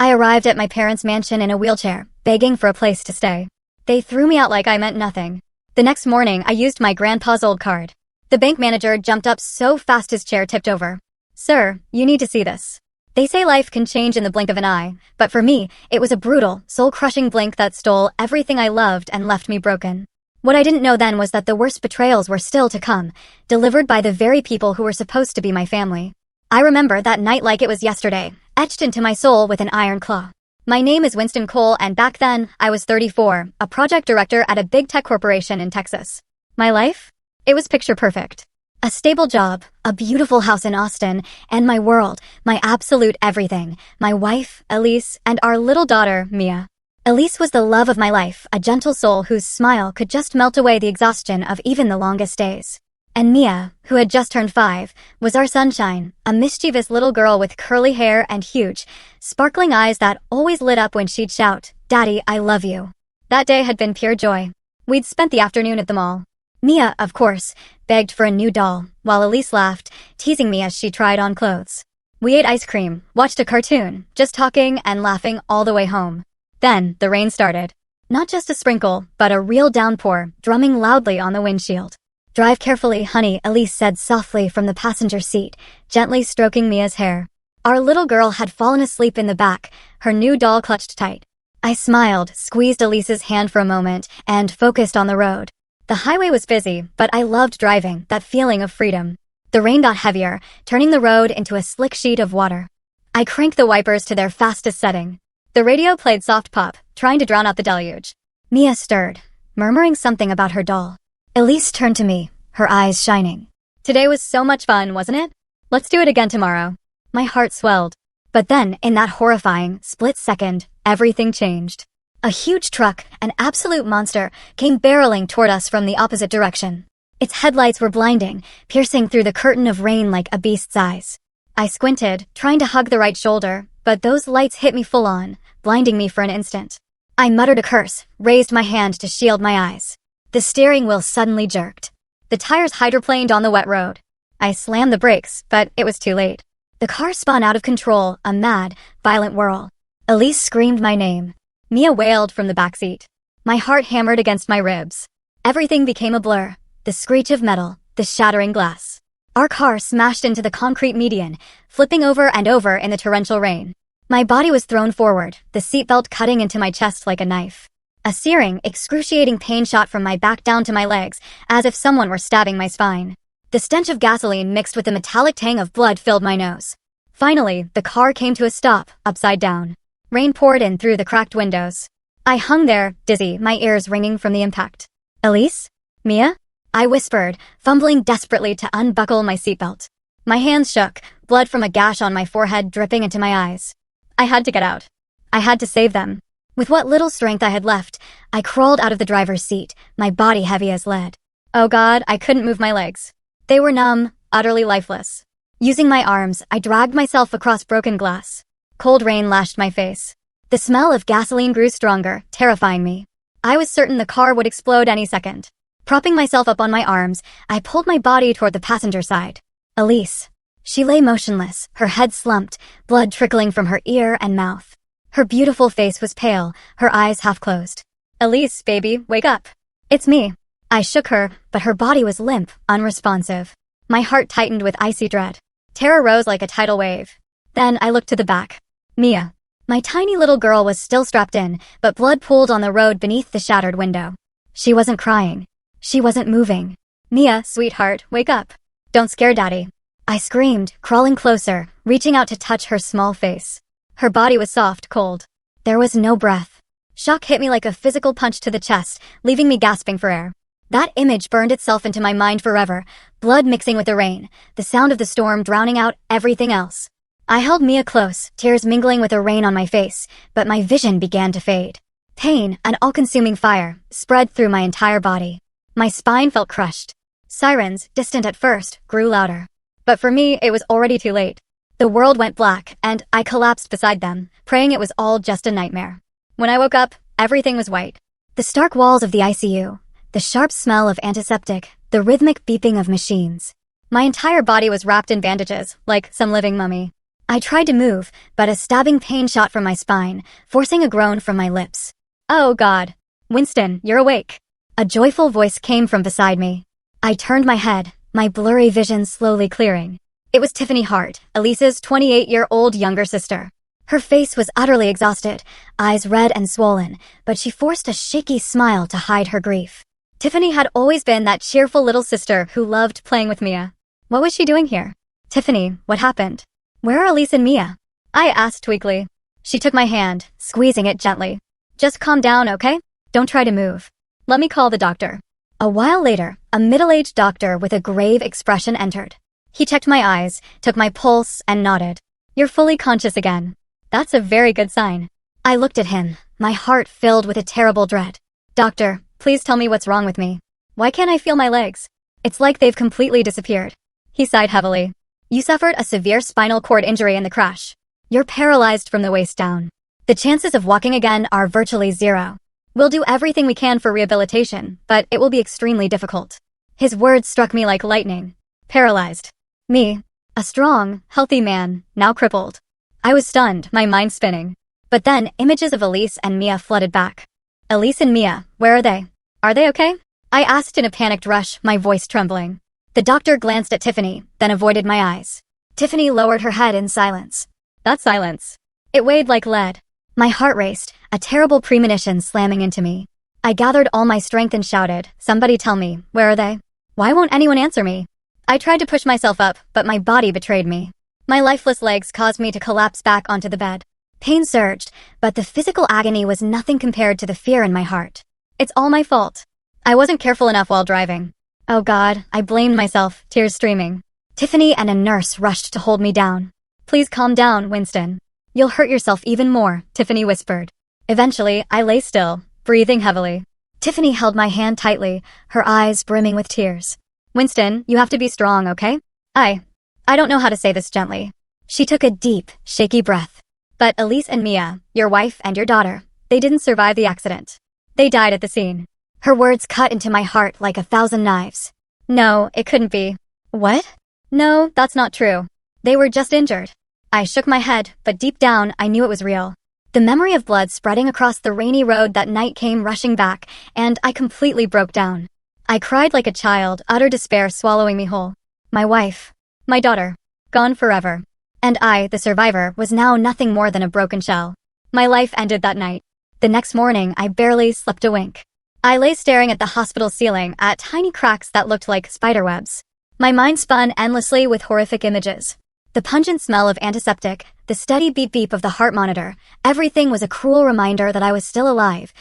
I arrived at my parents' mansion in a wheelchair, begging for a place to stay. They threw me out like I meant nothing. The next morning, I used my grandpa's old card. The bank manager jumped up so fast his chair tipped over. "Sir, you need to see this." They say life can change in the blink of an eye, but for me, it was a brutal, soul-crushing blink that stole everything I loved and left me broken. What I didn't know then was that the worst betrayals were still to come, delivered by the very people who were supposed to be my family. I remember that night like it was yesterday, etched into my soul with an iron claw. My name is Winston Cole, and back then, I was 34, a project director at a big tech corporation in Texas. My life? It was picture perfect. A stable job, a beautiful house in Austin, and my world, my absolute everything, my wife, Elise, and our little daughter, Mia. Elise was the love of my life, a gentle soul whose smile could just melt away the exhaustion of even the longest days. And Mia, who had just turned 5, was our sunshine, a mischievous little girl with curly hair and huge, sparkling eyes that always lit up when she'd shout, "Daddy, I love you." That day had been pure joy. We'd spent the afternoon at the mall. Mia, of course, begged for a new doll, while Elise laughed, teasing me as she tried on clothes. We ate ice cream, watched a cartoon, just talking and laughing all the way home. Then, the rain started. Not just a sprinkle, but a real downpour, drumming loudly on the windshield. "Drive carefully, honey," Elise said softly from the passenger seat, gently stroking Mia's hair. Our little girl had fallen asleep in the back, her new doll clutched tight. I smiled, squeezed Elise's hand for a moment, and focused on the road. The highway was busy, but I loved driving, that feeling of freedom. The rain got heavier, turning the road into a slick sheet of water. I cranked the wipers to their fastest setting. The radio played soft pop, trying to drown out the deluge. Mia stirred, murmuring something about her doll. Elise turned to me, her eyes shining. "Today was so much fun, wasn't it? Let's do it again tomorrow." My heart swelled. But then, in that horrifying, split second, everything changed. A huge truck, an absolute monster, came barreling toward us from the opposite direction. Its headlights were blinding, piercing through the curtain of rain like a beast's eyes. I squinted, trying to hug the right shoulder, but those lights hit me full on, blinding me for an instant. I muttered a curse, raised my hand to shield my eyes. The steering wheel suddenly jerked. The tires hydroplaned on the wet road. I slammed the brakes, but it was too late. The car spun out of control, a mad, violent whirl. Elise screamed my name. Mia wailed from the backseat. My heart hammered against my ribs. Everything became a blur. The screech of metal, the shattering glass. Our car smashed into the concrete median, flipping over and over in the torrential rain. My body was thrown forward, the seatbelt cutting into my chest like a knife. A searing, excruciating pain shot from my back down to my legs, as if someone were stabbing my spine. The stench of gasoline mixed with the metallic tang of blood filled my nose. Finally, the car came to a stop, upside down. Rain poured in through the cracked windows. I hung there, dizzy, my ears ringing from the impact. "Elise? Mia?" I whispered, fumbling desperately to unbuckle my seatbelt. My hands shook, blood from a gash on my forehead dripping into my eyes. I had to get out. I had to save them. With what little strength I had left, I crawled out of the driver's seat, my body heavy as lead. Oh God, I couldn't move my legs. They were numb, utterly lifeless. Using my arms, I dragged myself across broken glass. Cold rain lashed my face. The smell of gasoline grew stronger, terrifying me. I was certain the car would explode any second. Propping myself up on my arms, I pulled my body toward the passenger side. Elise. She lay motionless, her head slumped, blood trickling from her ear and mouth. Her beautiful face was pale, her eyes half closed. "Elise, baby, wake up. It's me." I shook her, but her body was limp, unresponsive. My heart tightened with icy dread. Terror rose like a tidal wave. Then I looked to the back. Mia. My tiny little girl was still strapped in, but blood pooled on the road beneath the shattered window. She wasn't crying. She wasn't moving. "Mia, sweetheart, wake up. Don't scare Daddy." I screamed, crawling closer, reaching out to touch her small face. Her body was soft, cold. There was no breath. Shock hit me like a physical punch to the chest, leaving me gasping for air. That image burned itself into my mind forever, blood mixing with the rain, the sound of the storm drowning out everything else. I held Mia close, tears mingling with the rain on my face, but my vision began to fade. Pain, an all-consuming fire, spread through my entire body. My spine felt crushed. Sirens, distant at first, grew louder. But for me, it was already too late. The world went black, and I collapsed beside them, praying it was all just a nightmare. When I woke up, everything was white. The stark walls of the ICU, the sharp smell of antiseptic, the rhythmic beeping of machines. My entire body was wrapped in bandages, like some living mummy. I tried to move, but a stabbing pain shot from my spine, forcing a groan from my lips. Oh God. Winston, you're awake. A joyful voice came from beside me. I turned my head, my blurry vision slowly clearing. It was Tiffany Hart, Elise's 28-year-old younger sister. Her face was utterly exhausted, eyes red and swollen, but she forced a shaky smile to hide her grief. Tiffany had always been that cheerful little sister who loved playing with Mia. What was she doing here? Tiffany, what happened? Where are Elise and Mia? I asked weakly. She took my hand, squeezing it gently. Just calm down, okay? Don't try to move. Let me call the doctor. A while later, a middle-aged doctor with a grave expression entered. He checked my eyes, took my pulse, and nodded. You're fully conscious again. That's a very good sign. I looked at him, my heart filled with a terrible dread. Doctor, please tell me what's wrong with me. Why can't I feel my legs? It's like they've completely disappeared. He sighed heavily. You suffered a severe spinal cord injury in the crash. You're paralyzed from the waist down. The chances of walking again are virtually zero. We'll do everything we can for rehabilitation, but it will be extremely difficult. His words struck me like lightning. Paralyzed. Me, a strong, healthy man, now crippled. I was stunned, my mind spinning. But then, images of Elise and Mia flooded back. Elise and Mia, where are they? Are they okay? I asked in a panicked rush, my voice trembling. The doctor glanced at Tiffany, then avoided my eyes. Tiffany lowered her head in silence. That silence. It weighed like lead. My heart raced, a terrible premonition slamming into me. I gathered all my strength and shouted, somebody tell me, where are they? Why won't anyone answer me? I tried to push myself up, but my body betrayed me. My lifeless legs caused me to collapse back onto the bed. Pain surged, but the physical agony was nothing compared to the fear in my heart. It's all my fault. I wasn't careful enough while driving. Oh God, I blamed myself, tears streaming. Tiffany and a nurse rushed to hold me down. Please calm down, Winston. You'll hurt yourself even more, Tiffany whispered. Eventually, I lay still, breathing heavily. Tiffany held my hand tightly, her eyes brimming with tears. Winston, you have to be strong, okay? I don't know how to say this gently. She took a deep, shaky breath. But Elise and Mia, your wife and your daughter, they didn't survive the accident. They died at the scene. Her words cut into my heart like 1,000 knives. No, it couldn't be. What? No, that's not true. They were just injured. I shook my head, but deep down, I knew it was real. The memory of blood spreading across the rainy road that night came rushing back, and I completely broke down. I cried like a child, utter despair swallowing me whole. My wife, my daughter, gone forever. And I, the survivor, was now nothing more than a broken shell. My life ended that night. The next morning, I barely slept a wink. I lay staring at the hospital ceiling, at tiny cracks that looked like spiderwebs. My mind spun endlessly with horrific images. The pungent smell of antiseptic, the steady beep-beep of the heart monitor, everything was a cruel reminder that I was still alive,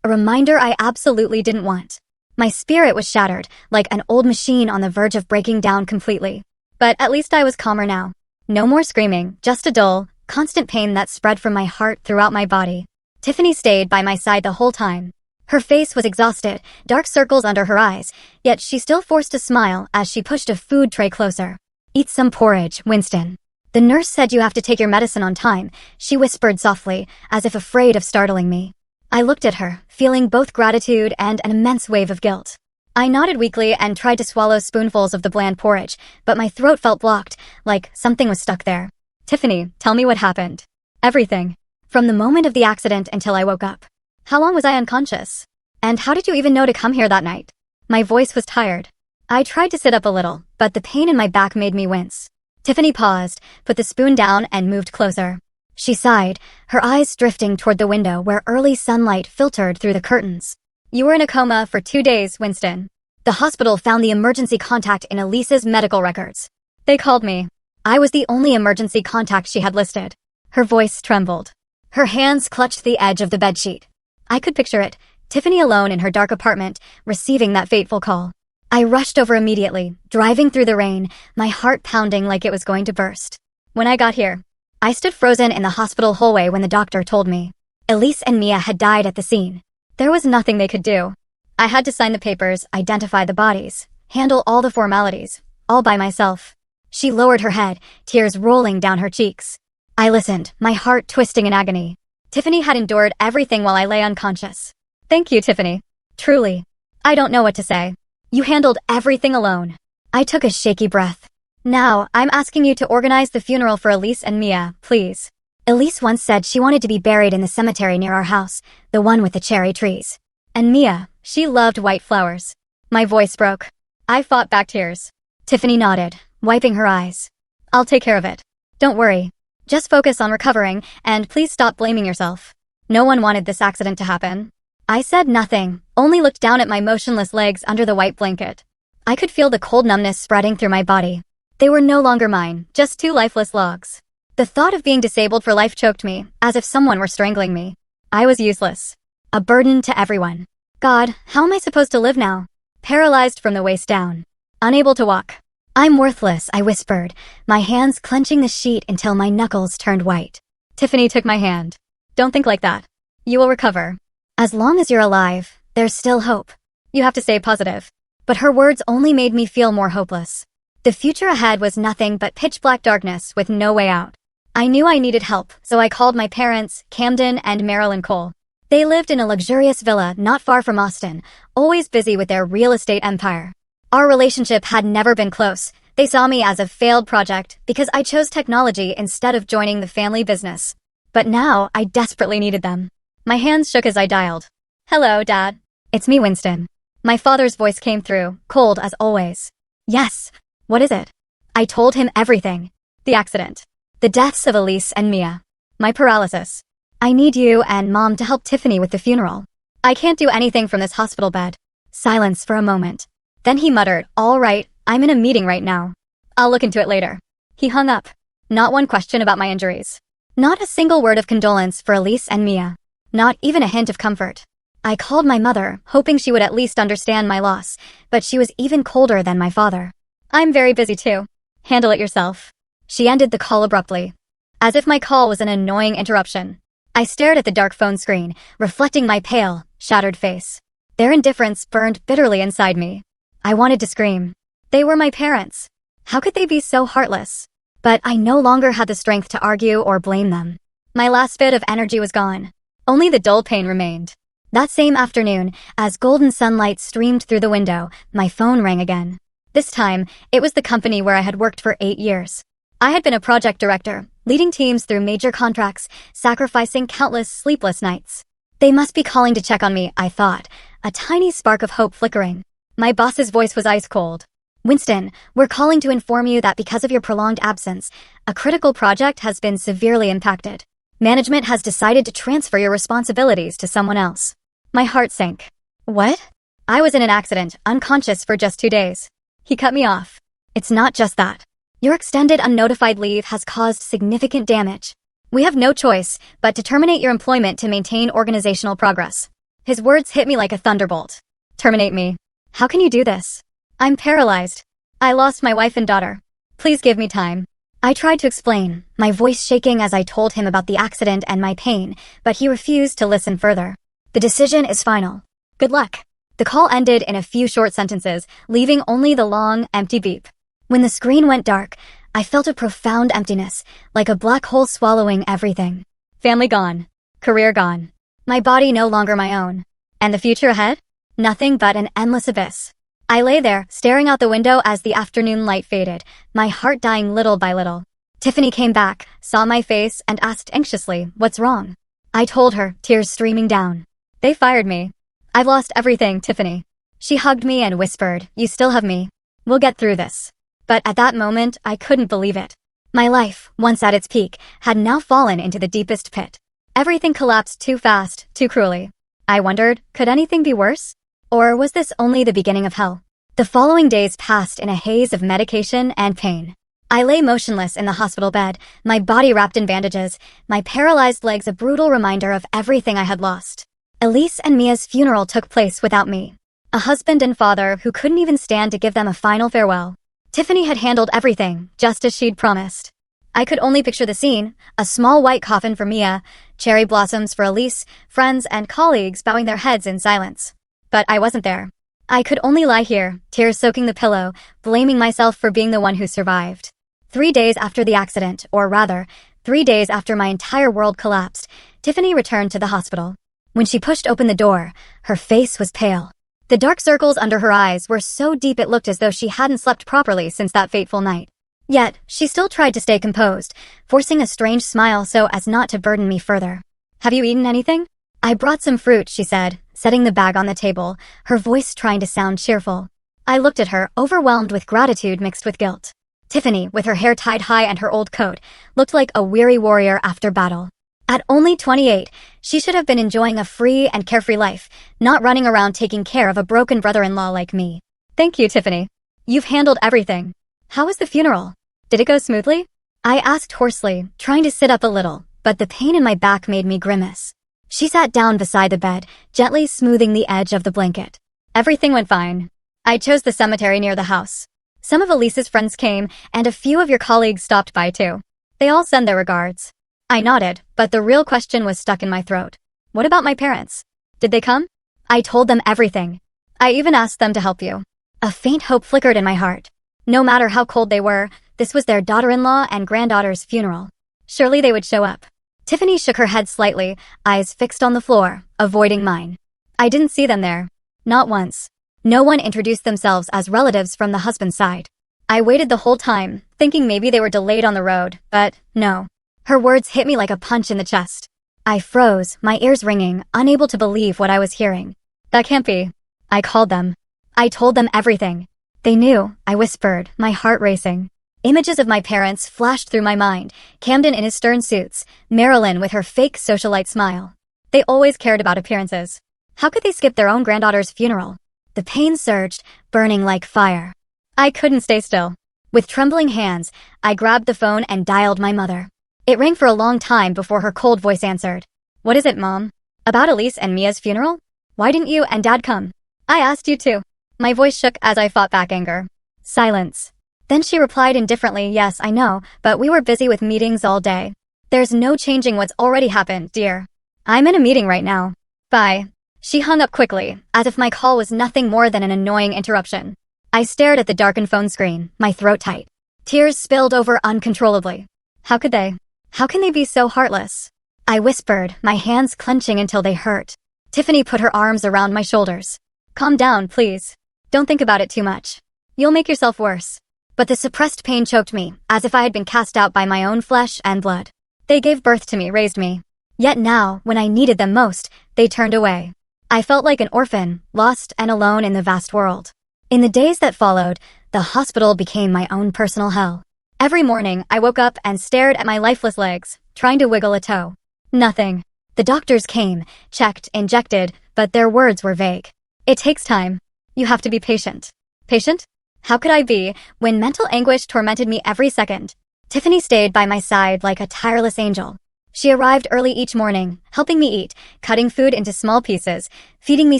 a reminder I absolutely didn't want. My spirit was shattered, like an old machine on the verge of breaking down completely. But at least I was calmer now. No more screaming, just a dull, constant pain that spread from my heart throughout my body. Tiffany stayed by my side the whole time. Her face was exhausted, dark circles under her eyes, yet she still forced a smile as she pushed a food tray closer. Eat some porridge, Winston. The nurse said you have to take your medicine on time, she whispered softly, as if afraid of startling me. I looked at her, feeling both gratitude and an immense wave of guilt. I nodded weakly and tried to swallow spoonfuls of the bland porridge, but my throat felt blocked, like something was stuck there. Tiffany, tell me what happened. Everything. From the moment of the accident until I woke up. How long was I unconscious? And how did you even know to come here that night? My voice was tired. I tried to sit up a little, but the pain in my back made me wince. Tiffany paused, put the spoon down and moved closer. She sighed, her eyes drifting toward the window where early sunlight filtered through the curtains. You were in a coma for 2 days, Winston. The hospital found the emergency contact in Elise's medical records. They called me. I was the only emergency contact she had listed. Her voice trembled. Her hands clutched the edge of the bedsheet. I could picture it, Tiffany alone in her dark apartment, receiving that fateful call. I rushed over immediately, driving through the rain, my heart pounding like it was going to burst. When I got here, I stood frozen in the hospital hallway when the doctor told me. Elise and Mia had died at the scene. There was nothing they could do. I had to sign the papers, identify the bodies, handle all the formalities, all by myself. She lowered her head, tears rolling down her cheeks. I listened, my heart twisting in agony. Tiffany had endured everything while I lay unconscious. Thank you, Tiffany. Truly. I don't know what to say. You handled everything alone. I took a shaky breath. Now, I'm asking you to organize the funeral for Elise and Mia, please. Elise once said she wanted to be buried in the cemetery near our house, the one with the cherry trees. And Mia, she loved white flowers. My voice broke. I fought back tears. Tiffany nodded, wiping her eyes. I'll take care of it. Don't worry. Just focus on recovering, and please stop blaming yourself. No one wanted this accident to happen. I said nothing, only looked down at my motionless legs under the white blanket. I could feel the cold numbness spreading through my body. They were no longer mine, just two lifeless logs. The thought of being disabled for life choked me, as if someone were strangling me. I was useless. A burden to everyone. God, how am I supposed to live now? Paralyzed from the waist down. Unable to walk. I'm worthless, I whispered, my hands clenching the sheet until my knuckles turned white. Tiffany took my hand. Don't think like that. You will recover. As long as you're alive, there's still hope. You have to stay positive. But her words only made me feel more hopeless. The future ahead was nothing but pitch-black darkness with no way out. I knew I needed help, so I called my parents, Camden and Marilyn Cole. They lived in a luxurious villa not far from Austin, always busy with their real estate empire. Our relationship had never been close. They saw me as a failed project because I chose technology instead of joining the family business. But now, I desperately needed them. My hands shook as I dialed. Hello, Dad. It's me, Winston. My father's voice came through, cold as always. Yes. What is it? I told him everything. The accident. The deaths of Elise and Mia. My paralysis. I need you and Mom to help Tiffany with the funeral. I can't do anything from this hospital bed. Silence for a moment. Then he muttered, all right, I'm in a meeting right now. I'll look into it later. He hung up. Not one question about my injuries. Not a single word of condolence for Elise and Mia. Not even a hint of comfort. I called my mother, hoping she would at least understand my loss, but she was even colder than my father. I'm very busy too. Handle it yourself. She ended the call abruptly. As if my call was an annoying interruption. I stared at the dark phone screen, reflecting my pale, shattered face. Their indifference burned bitterly inside me. I wanted to scream. They were my parents. How could they be so heartless? But I no longer had the strength to argue or blame them. My last bit of energy was gone. Only the dull pain remained. That same afternoon, as golden sunlight streamed through the window, my phone rang again. This time, it was the company where I had worked for 8 years. I had been a project director, leading teams through major contracts, sacrificing countless sleepless nights. They must be calling to check on me, I thought, a tiny spark of hope flickering. My boss's voice was ice cold. Winston, we're calling to inform you that because of your prolonged absence, a critical project has been severely impacted. Management has decided to transfer your responsibilities to someone else. My heart sank. What? I was in an accident, unconscious for just 2 days. He cut me off. It's not just that. Your extended unnotified leave has caused significant damage. We have no choice but to terminate your employment to maintain organizational progress. His words hit me like a thunderbolt. Terminate me. How can you do this? I'm paralyzed. I lost my wife and daughter. Please give me time. I tried to explain, my voice shaking as I told him about the accident and my pain, but he refused to listen further. The decision is final. Good luck. The call ended in a few short sentences, leaving only the long, empty beep. When the screen went dark, I felt a profound emptiness, like a black hole swallowing everything. Family gone. Career gone. My body no longer my own. And the future ahead? Nothing but an endless abyss. I lay there, staring out the window as the afternoon light faded, my heart dying little by little. Tiffany came back, saw my face, and asked anxiously, what's wrong? I told her, tears streaming down. They fired me. I've lost everything, Tiffany. She hugged me and whispered, you still have me. We'll get through this. But at that moment, I couldn't believe it. My life, once at its peak, had now fallen into the deepest pit. Everything collapsed too fast, too cruelly. I wondered, could anything be worse? Or was this only the beginning of hell? The following days passed in a haze of medication and pain. I lay motionless in the hospital bed, my body wrapped in bandages, my paralyzed legs a brutal reminder of everything I had lost. Elise and Mia's funeral took place without me. A husband and father who couldn't even stand to give them a final farewell. Tiffany had handled everything, just as she'd promised. I could only picture the scene, a small white coffin for Mia, cherry blossoms for Elise, friends and colleagues bowing their heads in silence. But I wasn't there. I could only lie here, tears soaking the pillow, blaming myself for being the one who survived. 3 days after the accident, or rather, 3 days after my entire world collapsed, Tiffany returned to the hospital. When she pushed open the door, her face was pale. The dark circles under her eyes were so deep it looked as though she hadn't slept properly since that fateful night. Yet, she still tried to stay composed, forcing a strange smile so as not to burden me further. Have you eaten anything? I brought some fruit, she said, setting the bag on the table, her voice trying to sound cheerful. I looked at her, overwhelmed with gratitude mixed with guilt. Tiffany, with her hair tied high and her old coat, looked like a weary warrior after battle. At only 28, she should have been enjoying a free and carefree life, not running around taking care of a broken brother-in-law like me. Thank you, Tiffany. You've handled everything. How was the funeral? Did it go smoothly? I asked hoarsely, trying to sit up a little, but the pain in my back made me grimace. She sat down beside the bed, gently smoothing the edge of the blanket. Everything went fine. I chose the cemetery near the house. Some of Elise's friends came, and a few of your colleagues stopped by too. They all send their regards. I nodded, but the real question was stuck in my throat. What about my parents? Did they come? I told them everything. I even asked them to help you. A faint hope flickered in my heart. No matter how cold they were, this was their daughter-in-law and granddaughter's funeral. Surely they would show up. Tiffany shook her head slightly, eyes fixed on the floor, avoiding mine. I didn't see them there. Not once. No one introduced themselves as relatives from the husband's side. I waited the whole time, thinking maybe they were delayed on the road, but no. Her words hit me like a punch in the chest. I froze, my ears ringing, unable to believe what I was hearing. That can't be. I called them. I told them everything. They knew, I whispered, my heart racing. Images of my parents flashed through my mind, Camden in his stern suits, Marilyn with her fake socialite smile. They always cared about appearances. How could they skip their own granddaughter's funeral? The pain surged, burning like fire. I couldn't stay still. With trembling hands, I grabbed the phone and dialed my mother. It rang for a long time before her cold voice answered. What is it, Mom? About Elise and Mia's funeral? Why didn't you and Dad come? I asked you to. My voice shook as I fought back anger. Silence. Then she replied indifferently, yes, I know, but we were busy with meetings all day. There's no changing what's already happened, dear. I'm in a meeting right now. Bye. She hung up quickly, as if my call was nothing more than an annoying interruption. I stared at the darkened phone screen, my throat tight. Tears spilled over uncontrollably. How could they? How can they be so heartless? I whispered, my hands clenching until they hurt. Tiffany put her arms around my shoulders. Calm down, please. Don't think about it too much. You'll make yourself worse. But the suppressed pain choked me, as if I had been cast out by my own flesh and blood. They gave birth to me, raised me. Yet now, when I needed them most, they turned away. I felt like an orphan, lost and alone in the vast world. In the days that followed, the hospital became my own personal hell. Every morning, I woke up and stared at my lifeless legs, trying to wiggle a toe. Nothing. The doctors came, checked, injected, but their words were vague. It takes time. You have to be patient. Patient? How could I be, when mental anguish tormented me every second? Tiffany stayed by my side like a tireless angel. She arrived early each morning, helping me eat, cutting food into small pieces, feeding me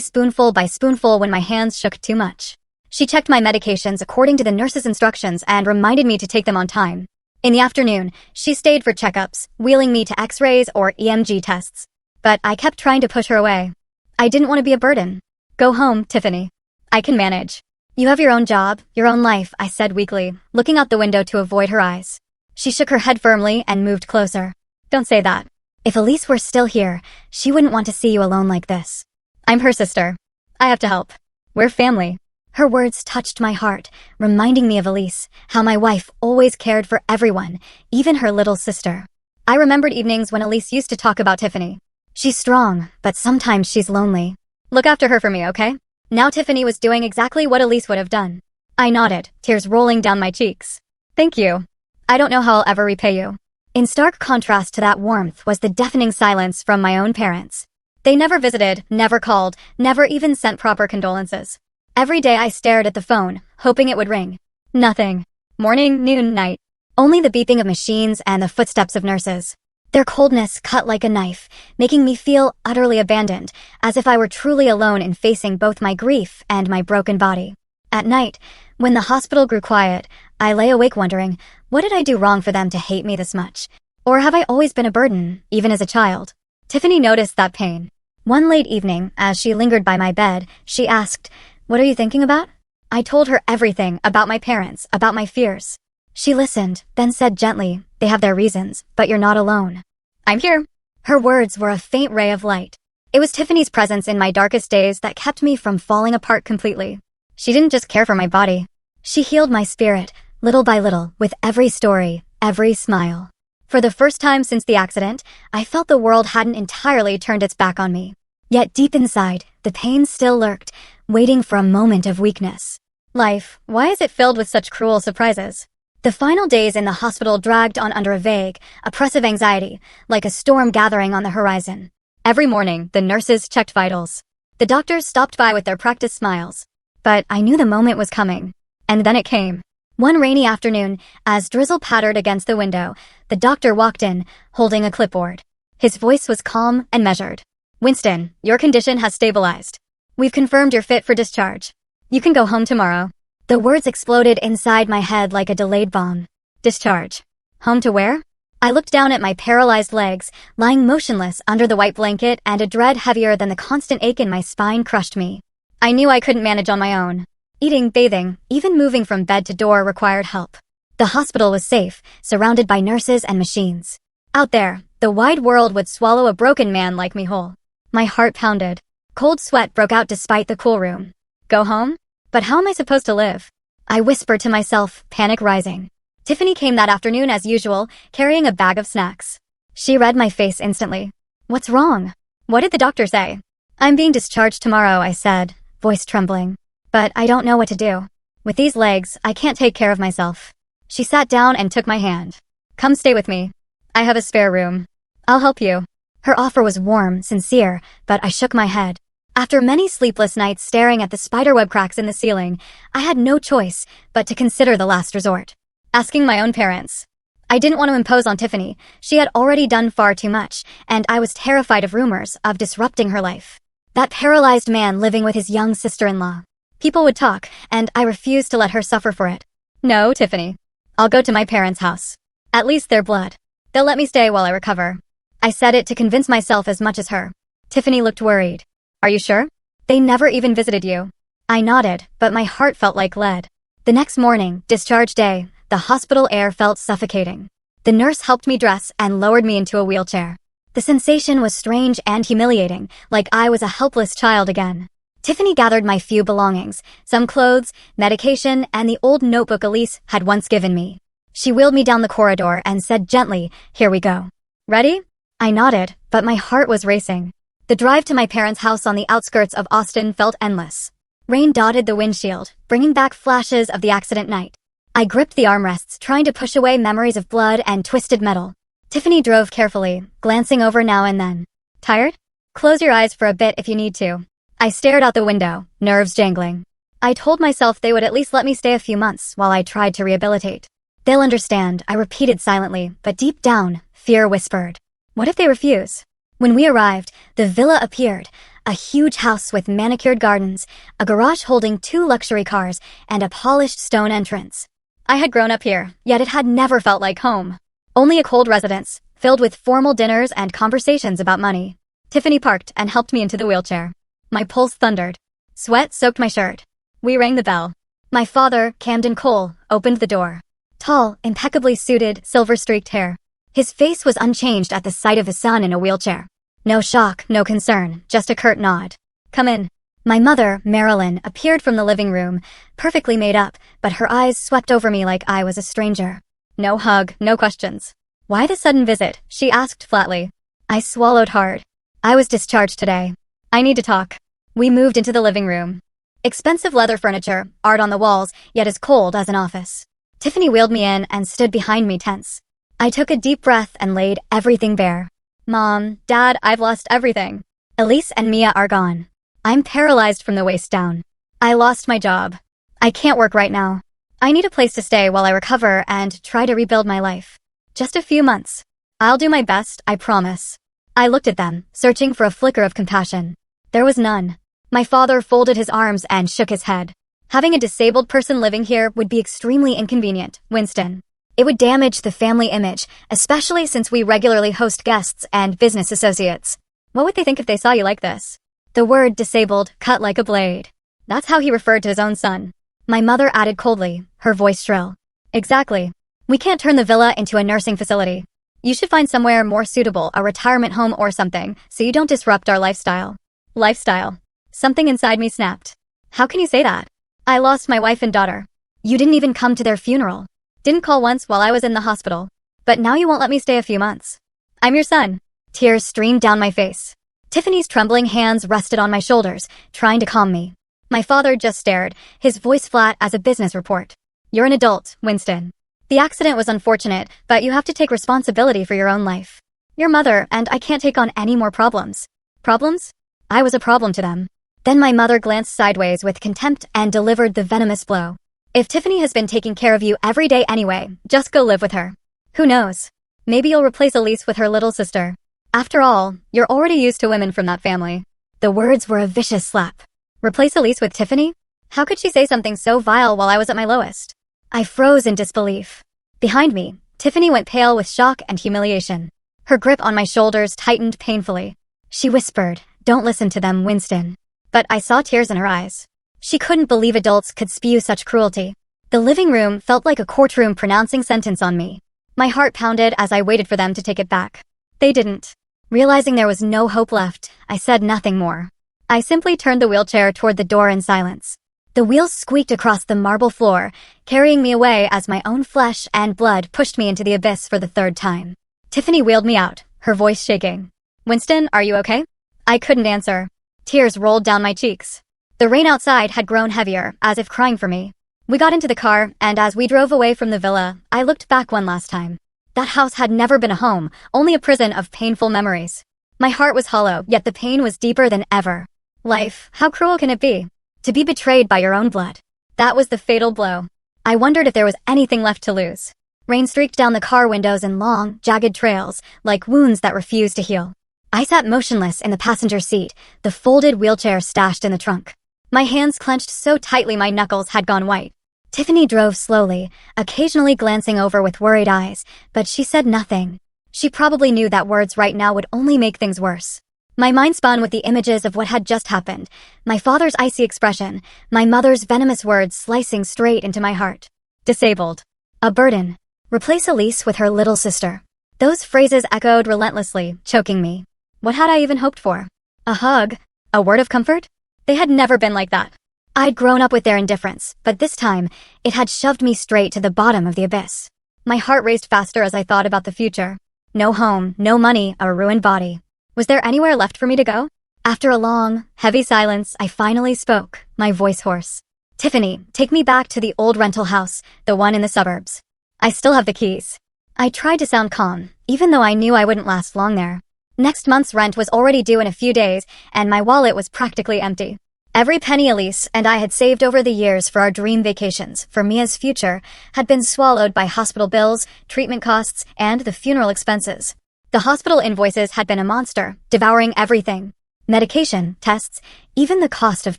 spoonful by spoonful when my hands shook too much. She checked my medications according to the nurse's instructions and reminded me to take them on time. In the afternoon, she stayed for checkups, wheeling me to x-rays or EMG tests. But I kept trying to push her away. I didn't want to be a burden. Go home, Tiffany. I can manage. You have your own job, your own life, I said weakly, looking out the window to avoid her eyes. She shook her head firmly and moved closer. Don't say that. If Elise were still here, she wouldn't want to see you alone like this. I'm her sister. I have to help. We're family. Her words touched my heart, reminding me of Elise, how my wife always cared for everyone, even her little sister. I remembered evenings when Elise used to talk about Tiffany. She's strong, but sometimes she's lonely. Look after her for me, okay? Now Tiffany was doing exactly what Elise would have done. I nodded, tears rolling down my cheeks. Thank you. I don't know how I'll ever repay you. In stark contrast to that warmth was the deafening silence from my own parents. They never visited, never called, never even sent proper condolences. Every day I stared at the phone, hoping it would ring. Nothing. Morning, noon, night. Only the beeping of machines and the footsteps of nurses. Their coldness cut like a knife, making me feel utterly abandoned, as if I were truly alone in facing both my grief and my broken body. At night, when the hospital grew quiet, I lay awake wondering, what did I do wrong for them to hate me this much? Or have I always been a burden, even as a child? Tiffany noticed that pain. One late evening, as she lingered by my bed, she asked, "What are you thinking about?" I told her everything about my parents, about my fears. She listened, then said gently, "They have their reasons, but you're not alone. I'm here." Her words were a faint ray of light. It was Tiffany's presence in my darkest days that kept me from falling apart completely. She didn't just care for my body. She healed my spirit, little by little, with every story, every smile. For the first time since the accident, I felt the world hadn't entirely turned its back on me. Yet deep inside, the pain still lurked, waiting for a moment of weakness. Life, why is it filled with such cruel surprises? The final days in the hospital dragged on under a vague, oppressive anxiety, like a storm gathering on the horizon. Every morning, the nurses checked vitals. The doctors stopped by with their practiced smiles. But I knew the moment was coming. And then it came. One rainy afternoon, as drizzle pattered against the window, the doctor walked in, holding a clipboard. His voice was calm and measured. "Winston, your condition has stabilized. We've confirmed you're fit for discharge. You can go home tomorrow." The words exploded inside my head like a delayed bomb. Discharge. Home to where? I looked down at my paralyzed legs, lying motionless under the white blanket, and a dread heavier than the constant ache in my spine crushed me. I knew I couldn't manage on my own. Eating, bathing, even moving from bed to door required help. The hospital was safe, surrounded by nurses and machines. Out there, the wide world would swallow a broken man like me whole. My heart pounded. Cold sweat broke out despite the cool room. Go home? But how am I supposed to live? I whispered to myself, panic rising. Tiffany came that afternoon as usual, carrying a bag of snacks. She read my face instantly. "What's wrong? What did the doctor say?" "I'm being discharged tomorrow," I said, voice trembling. "But I don't know what to do. With these legs, I can't take care of myself." She sat down and took my hand. "Come stay with me. I have a spare room. I'll help you." Her offer was warm, sincere, but I shook my head. After many sleepless nights staring at the spiderweb cracks in the ceiling, I had no choice but to consider the last resort. Asking my own parents. I didn't want to impose on Tiffany. She had already done far too much, and I was terrified of rumors of disrupting her life. That paralyzed man living with his young sister-in-law. People would talk, and I refused to let her suffer for it. "No, Tiffany. I'll go to my parents' house. At least they're blood. They'll let me stay while I recover." I said it to convince myself as much as her. Tiffany looked worried. "Are you sure? They never even visited you." I nodded, but my heart felt like lead. The next morning, discharge day, the hospital air felt suffocating. The nurse helped me dress and lowered me into a wheelchair. The sensation was strange and humiliating, like I was a helpless child again. Tiffany gathered my few belongings, some clothes, medication, and the old notebook Elise had once given me. She wheeled me down the corridor and said gently, "Here we go. Ready?" I nodded, but my heart was racing. The drive to my parents' house on the outskirts of Austin felt endless. Rain dotted the windshield, bringing back flashes of the accident night. I gripped the armrests, trying to push away memories of blood and twisted metal. Tiffany drove carefully, glancing over now and then. "Tired? Close your eyes for a bit if you need to." I stared out the window, nerves jangling. I told myself they would at least let me stay a few months while I tried to rehabilitate. "They'll understand," I repeated silently, but deep down, fear whispered. What if they refuse? When we arrived, the villa appeared, a huge house with manicured gardens, a garage holding 2 luxury cars, and a polished stone entrance. I had grown up here, yet it had never felt like home. Only a cold residence, filled with formal dinners and conversations about money. Tiffany parked and helped me into the wheelchair. My pulse thundered. Sweat soaked my shirt. We rang the bell. My father, Camden Cole, opened the door. Tall, impeccably suited, silver-streaked hair. His face was unchanged at the sight of his son in a wheelchair. No shock, no concern, just a curt nod. "Come in." My mother, Marilyn, appeared from the living room, perfectly made up, but her eyes swept over me like I was a stranger. No hug, no questions. "Why the sudden visit?" she asked flatly. I swallowed hard. "I was discharged today. I need to talk." We moved into the living room. Expensive leather furniture, art on the walls, yet as cold as an office. Tiffany wheeled me in and stood behind me tense. I took a deep breath and laid everything bare. "Mom, Dad, I've lost everything. Elise and Mia are gone. I'm paralyzed from the waist down. I lost my job. I can't work right now. I need a place to stay while I recover and try to rebuild my life. Just a few months. I'll do my best, I promise." I looked at them, searching for a flicker of compassion. There was none. My father folded his arms and shook his head. "Having a disabled person living here would be extremely inconvenient, Winston. It would damage the family image, especially since we regularly host guests and business associates. What would they think if they saw you like this?" The word disabled cut like a blade. That's how he referred to his own son. My mother added coldly, her voice shrill. "Exactly. We can't turn the villa into a nursing facility. You should find somewhere more suitable, a retirement home or something, so you don't disrupt our lifestyle." Lifestyle. Something inside me snapped. "How can you say that? I lost my wife and daughter. You didn't even come to their funeral." Didn't call once while I was in the hospital. But now you won't let me stay a few months. I'm your son. Tears streamed down my face. Tiffany's trembling hands rested on my shoulders, trying to calm me. My father just stared, his voice flat as a business report. You're an adult, Winston. The accident was unfortunate, but you have to take responsibility for your own life. Your mother and I can't take on any more problems. Problems? I was a problem to them. Then my mother glanced sideways with contempt and delivered the venomous blow. If Tiffany has been taking care of you every day anyway, just go live with her. Who knows? Maybe you'll replace Elise with her little sister. After all, you're already used to women from that family. The words were a vicious slap. Replace Elise with Tiffany? How could she say something so vile while I was at my lowest? I froze in disbelief. Behind me, Tiffany went pale with shock and humiliation. Her grip on my shoulders tightened painfully. She whispered, "Don't listen to them, Winston." But I saw tears in her eyes. She couldn't believe adults could spew such cruelty. The living room felt like a courtroom pronouncing sentence on me. My heart pounded as I waited for them to take it back. They didn't. Realizing there was no hope left, I said nothing more. I simply turned the wheelchair toward the door in silence. The wheels squeaked across the marble floor, carrying me away as my own flesh and blood pushed me into the abyss for the third time. Tiffany wheeled me out, her voice shaking. "Winston, are you okay?" I couldn't answer. Tears rolled down my cheeks. The rain outside had grown heavier, as if crying for me. We got into the car, and as we drove away from the villa, I looked back one last time. That house had never been a home, only a prison of painful memories. My heart was hollow, yet the pain was deeper than ever. Life, how cruel can it be? To be betrayed by your own blood. That was the fatal blow. I wondered if there was anything left to lose. Rain streaked down the car windows in long, jagged trails, like wounds that refused to heal. I sat motionless in the passenger seat, the folded wheelchair stashed in the trunk. My hands clenched so tightly my knuckles had gone white. Tiffany drove slowly, occasionally glancing over with worried eyes, but she said nothing. She probably knew that words right now would only make things worse. My mind spun with the images of what had just happened, my father's icy expression, my mother's venomous words slicing straight into my heart. Disabled. A burden. Replace Elise with her little sister. Those phrases echoed relentlessly, choking me. What had I even hoped for? A hug? A word of comfort? They had never been like that. I'd grown up with their indifference, but this time, it had shoved me straight to the bottom of the abyss. My heart raced faster as I thought about the future. No home, no money, a ruined body. Was there anywhere left for me to go? After a long, heavy silence, I finally spoke, my voice hoarse. "Tiffany, take me back to the old rental house, the one in the suburbs. I still have the keys." I tried to sound calm, even though I knew I wouldn't last long there. Next month's rent was already due in a few days, and my wallet was practically empty. Every penny Elise and I had saved over the years for our dream vacations, for Mia's future, had been swallowed by hospital bills, treatment costs, and the funeral expenses. The hospital invoices had been a monster, devouring everything. Medication, tests, even the cost of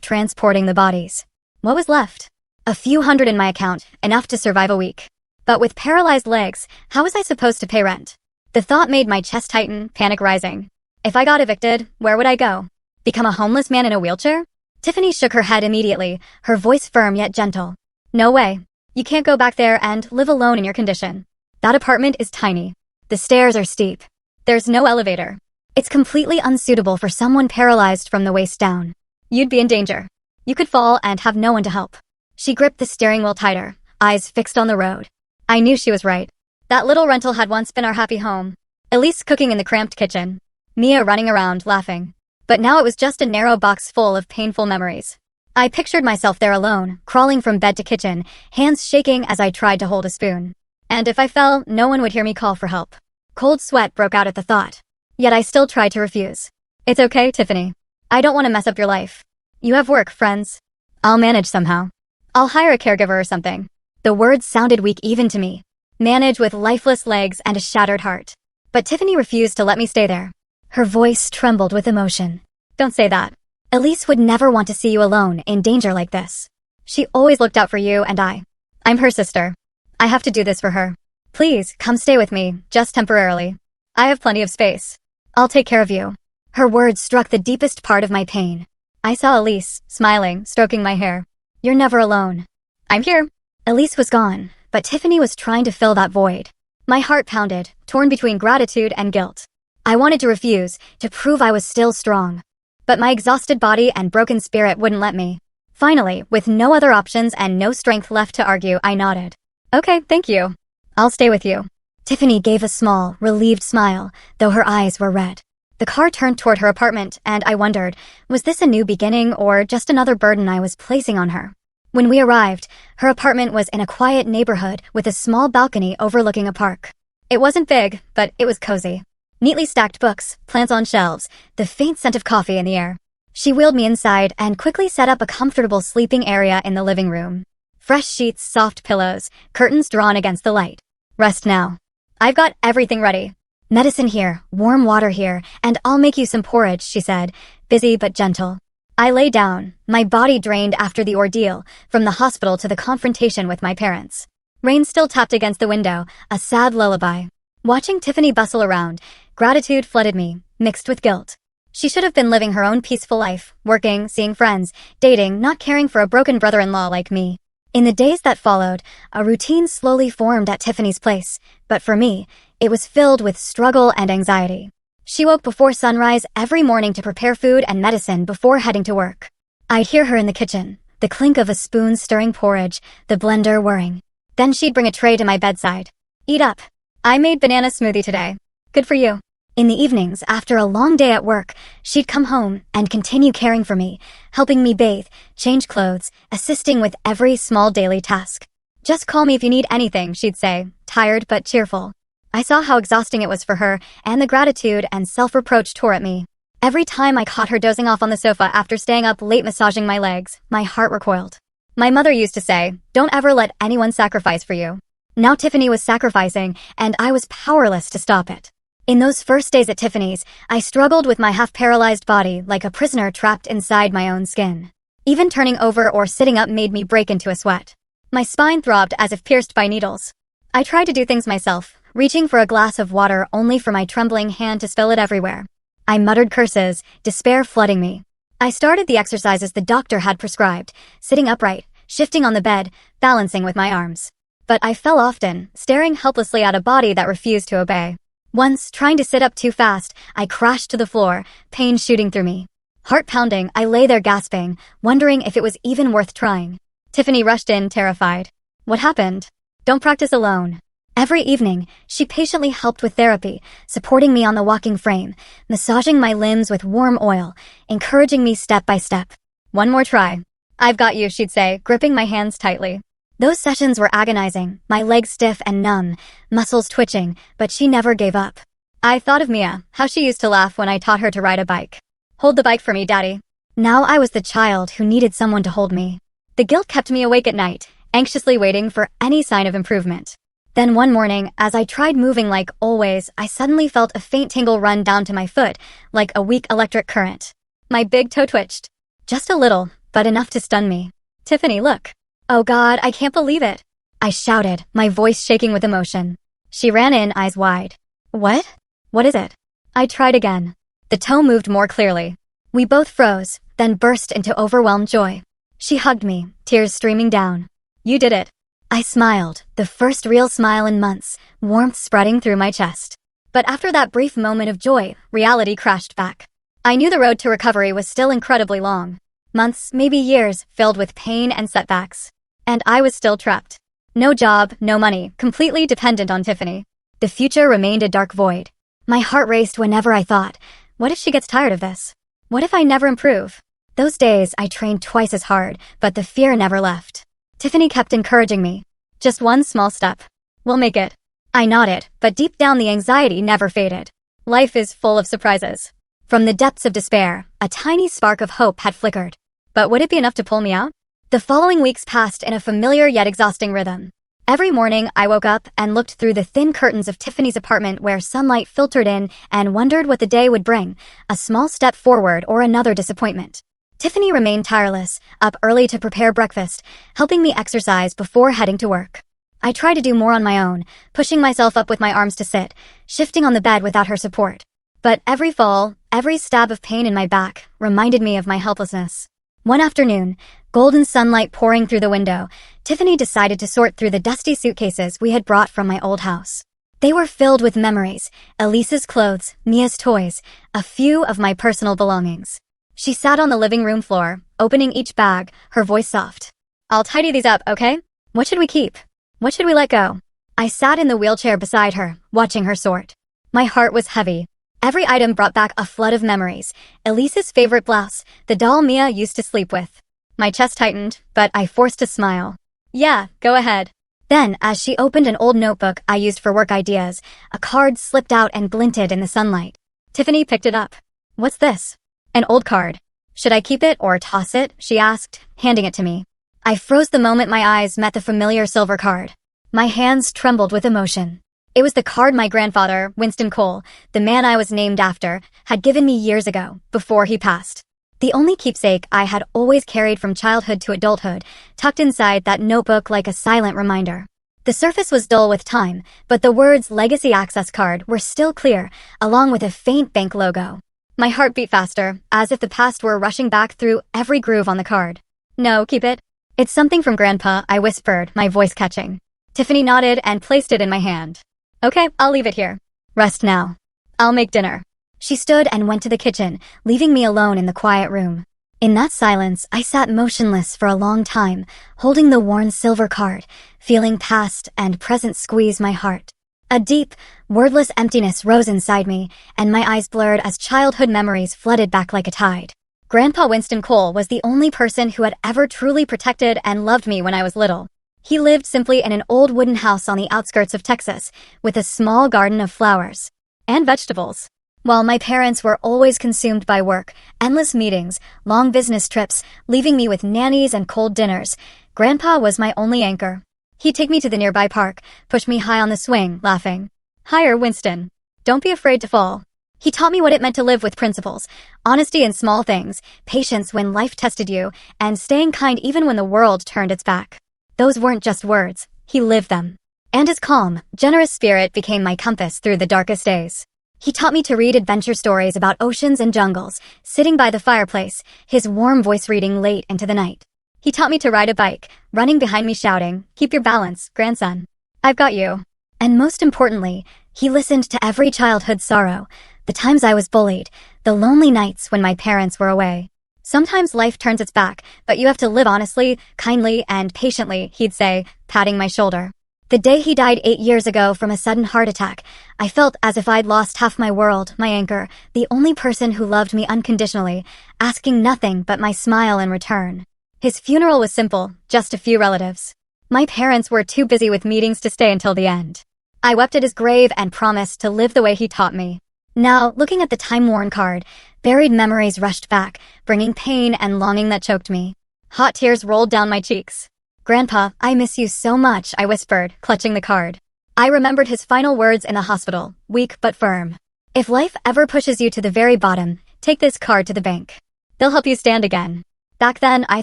transporting the bodies. What was left? A few hundred in my account, enough to survive a week. But with paralyzed legs, how was I supposed to pay rent? The thought made my chest tighten, panic rising. If I got evicted, where would I go? Become a homeless man in a wheelchair? Tiffany shook her head immediately, her voice firm yet gentle. "No way. You can't go back there and live alone in your condition. That apartment is tiny. The stairs are steep. There's no elevator. It's completely unsuitable for someone paralyzed from the waist down. You'd be in danger. You could fall and have no one to help." She gripped the steering wheel tighter, eyes fixed on the road. I knew she was right. That little rental had once been our happy home. Elise cooking in the cramped kitchen. Mia running around, laughing. But now it was just a narrow box full of painful memories. I pictured myself there alone, crawling from bed to kitchen, hands shaking as I tried to hold a spoon. And if I fell, no one would hear me call for help. Cold sweat broke out at the thought. Yet I still tried to refuse. "It's okay, Tiffany. I don't want to mess up your life. You have work, friends. I'll manage somehow. I'll hire a caregiver or something." The words sounded weak even to me. Manage with lifeless legs and a shattered heart. But Tiffany refused to let me stay there. Her voice trembled with emotion. "Don't say that. Elise would never want to see you alone, in danger like this. She always looked out for you and I. I'm her sister. I have to do this for her. Please, come stay with me, just temporarily. I have plenty of space. I'll take care of you." Her words struck the deepest part of my pain. I saw Elise, smiling, stroking my hair. "You're never alone." "I'm here." Elise was gone, but Tiffany was trying to fill that void. My heart pounded, torn between gratitude and guilt. I wanted to refuse, to prove I was still strong. But my exhausted body and broken spirit wouldn't let me. Finally, with no other options and no strength left to argue, I nodded. "Okay, thank you." I'll stay with you. Tiffany gave a small, relieved smile, though her eyes were red. The car turned toward her apartment, and I wondered, was this a new beginning or just another burden I was placing on her? When we arrived, her apartment was in a quiet neighborhood with a small balcony overlooking a park. It wasn't big, but it was cozy. Neatly stacked books, plants on shelves, the faint scent of coffee in the air. She wheeled me inside and quickly set up a comfortable sleeping area in the living room. Fresh sheets, soft pillows, curtains drawn against the light. Rest now. I've got everything ready. Medicine here, warm water here, and I'll make you some porridge, she said, busy but gentle. I lay down, my body drained after the ordeal, from the hospital to the confrontation with my parents. Rain still tapped against the window, a sad lullaby. Watching Tiffany bustle around, gratitude flooded me, mixed with guilt. She should have been living her own peaceful life, working, seeing friends, dating, not caring for a broken brother-in-law like me. In the days that followed, a routine slowly formed at Tiffany's place, but for me, it was filled with struggle and anxiety. She woke before sunrise every morning to prepare food and medicine before heading to work. I'd hear her in the kitchen, the clink of a spoon stirring porridge, the blender whirring. Then she'd bring a tray to my bedside. Eat up. I made banana smoothie today. Good for you. In the evenings, after a long day at work, she'd come home and continue caring for me, helping me bathe, change clothes, assisting with every small daily task. Just call me if you need anything, she'd say, tired but cheerful. I saw how exhausting it was for her, and the gratitude and self-reproach tore at me. Every time I caught her dozing off on the sofa after staying up late massaging my legs, my heart recoiled. My mother used to say, "Don't ever let anyone sacrifice for you." Now Tiffany was sacrificing, and I was powerless to stop it. In those first days at Tiffany's, I struggled with my half-paralyzed body like a prisoner trapped inside my own skin. Even turning over or sitting up made me break into a sweat. My spine throbbed as if pierced by needles. I tried to do things myself, reaching for a glass of water only for my trembling hand to spill it everywhere. I muttered curses, despair flooding me. I started the exercises the doctor had prescribed, sitting upright, shifting on the bed, balancing with my arms. But I fell often, staring helplessly at a body that refused to obey. Once, trying to sit up too fast, I crashed to the floor, pain shooting through me. Heart pounding, I lay there gasping, wondering if it was even worth trying. Tiffany rushed in, terrified. What happened? Don't practice alone. Every evening, she patiently helped with therapy, supporting me on the walking frame, massaging my limbs with warm oil, encouraging me step by step. One more try. I've got you, she'd say, gripping my hands tightly. Those sessions were agonizing, my legs stiff and numb, muscles twitching, but she never gave up. I thought of Mia, how she used to laugh when I taught her to ride a bike. Hold the bike for me, Daddy. Now I was the child who needed someone to hold me. The guilt kept me awake at night, anxiously waiting for any sign of improvement. Then one morning, as I tried moving like always, I suddenly felt a faint tingle run down to my foot, like a weak electric current. My big toe twitched. Just a little, but enough to stun me. Tiffany, look. Oh God, I can't believe it. I shouted, my voice shaking with emotion. She ran in, eyes wide. What? What is it? I tried again. The toe moved more clearly. We both froze, then burst into overwhelmed joy. She hugged me, tears streaming down. You did it. I smiled, the first real smile in months, warmth spreading through my chest. But after that brief moment of joy, reality crashed back. I knew the road to recovery was still incredibly long. Months, maybe years, filled with pain and setbacks. And I was still trapped. No job, no money, completely dependent on Tiffany. The future remained a dark void. My heart raced whenever I thought, what if she gets tired of this? What if I never improve? Those days, I trained twice as hard, but the fear never left. Tiffany kept encouraging me. Just one small step. We'll make it. I nodded, but deep down the anxiety never faded. Life is full of surprises. From the depths of despair, a tiny spark of hope had flickered. But would it be enough to pull me out? The following weeks passed in a familiar yet exhausting rhythm. Every morning, I woke up and looked through the thin curtains of Tiffany's apartment where sunlight filtered in and wondered what the day would bring, a small step forward or another disappointment. Tiffany remained tireless, up early to prepare breakfast, helping me exercise before heading to work. I tried to do more on my own, pushing myself up with my arms to sit, shifting on the bed without her support. But every fall, every stab of pain in my back, reminded me of my helplessness. One afternoon, golden sunlight pouring through the window, Tiffany decided to sort through the dusty suitcases we had brought from my old house. They were filled with memories, Elise's clothes, Mia's toys, a few of my personal belongings. She sat on the living room floor, opening each bag, her voice soft. I'll tidy these up, okay? What should we keep? What should we let go? I sat in the wheelchair beside her, watching her sort. My heart was heavy. Every item brought back a flood of memories. Elise's favorite blouse, the doll Mia used to sleep with. My chest tightened, but I forced a smile. Yeah, go ahead. Then, as she opened an old notebook I used for work ideas, a card slipped out and glinted in the sunlight. Tiffany picked it up. What's this? An old card. Should I keep it or toss it? She asked, handing it to me. I froze the moment my eyes met the familiar silver card. My hands trembled with emotion. It was the card my grandfather, Winston Cole, the man I was named after, had given me years ago, before he passed. The only keepsake I had always carried from childhood to adulthood, tucked inside that notebook like a silent reminder. The surface was dull with time, but the words Legacy Access Card were still clear, along with a faint bank logo. My heart beat faster, as if the past were rushing back through every groove on the card. No, keep it. It's something from Grandpa, I whispered, my voice catching. Tiffany nodded and placed it in my hand. Okay, I'll leave it here. Rest now. I'll make dinner. She stood and went to the kitchen, leaving me alone in the quiet room. In that silence, I sat motionless for a long time, holding the worn silver card, feeling past and present squeeze my heart. A deep, wordless emptiness rose inside me, and my eyes blurred as childhood memories flooded back like a tide. Grandpa Winston Cole was the only person who had ever truly protected and loved me when I was little. He lived simply in an old wooden house on the outskirts of Texas, with a small garden of flowers and vegetables. While my parents were always consumed by work, endless meetings, long business trips, leaving me with nannies and cold dinners, Grandpa was my only anchor. He'd take me to the nearby park, push me high on the swing, laughing. Higher, Winston. Don't be afraid to fall. He taught me what it meant to live with principles, honesty in small things, patience when life tested you, and staying kind even when the world turned its back. Those weren't just words, he lived them. And his calm, generous spirit became my compass through the darkest days. He taught me to read adventure stories about oceans and jungles, sitting by the fireplace, his warm voice reading late into the night. He taught me to ride a bike, running behind me shouting, "Keep your balance, grandson. I've got you." And most importantly, he listened to every childhood sorrow, the times I was bullied, the lonely nights when my parents were away. Sometimes life turns its back, but you have to live honestly, kindly, and patiently, he'd say, patting my shoulder. The day he died 8 years ago from a sudden heart attack, I felt as if I'd lost half my world, my anchor, the only person who loved me unconditionally, asking nothing but my smile in return. His funeral was simple, just a few relatives. My parents were too busy with meetings to stay until the end. I wept at his grave and promised to live the way he taught me. Now, looking at the time-worn card, buried memories rushed back, bringing pain and longing that choked me. Hot tears rolled down my cheeks. "Grandpa, I miss you so much," I whispered, clutching the card. I remembered his final words in the hospital, weak but firm. "If life ever pushes you to the very bottom, take this card to the bank. They'll help you stand again." Back then, I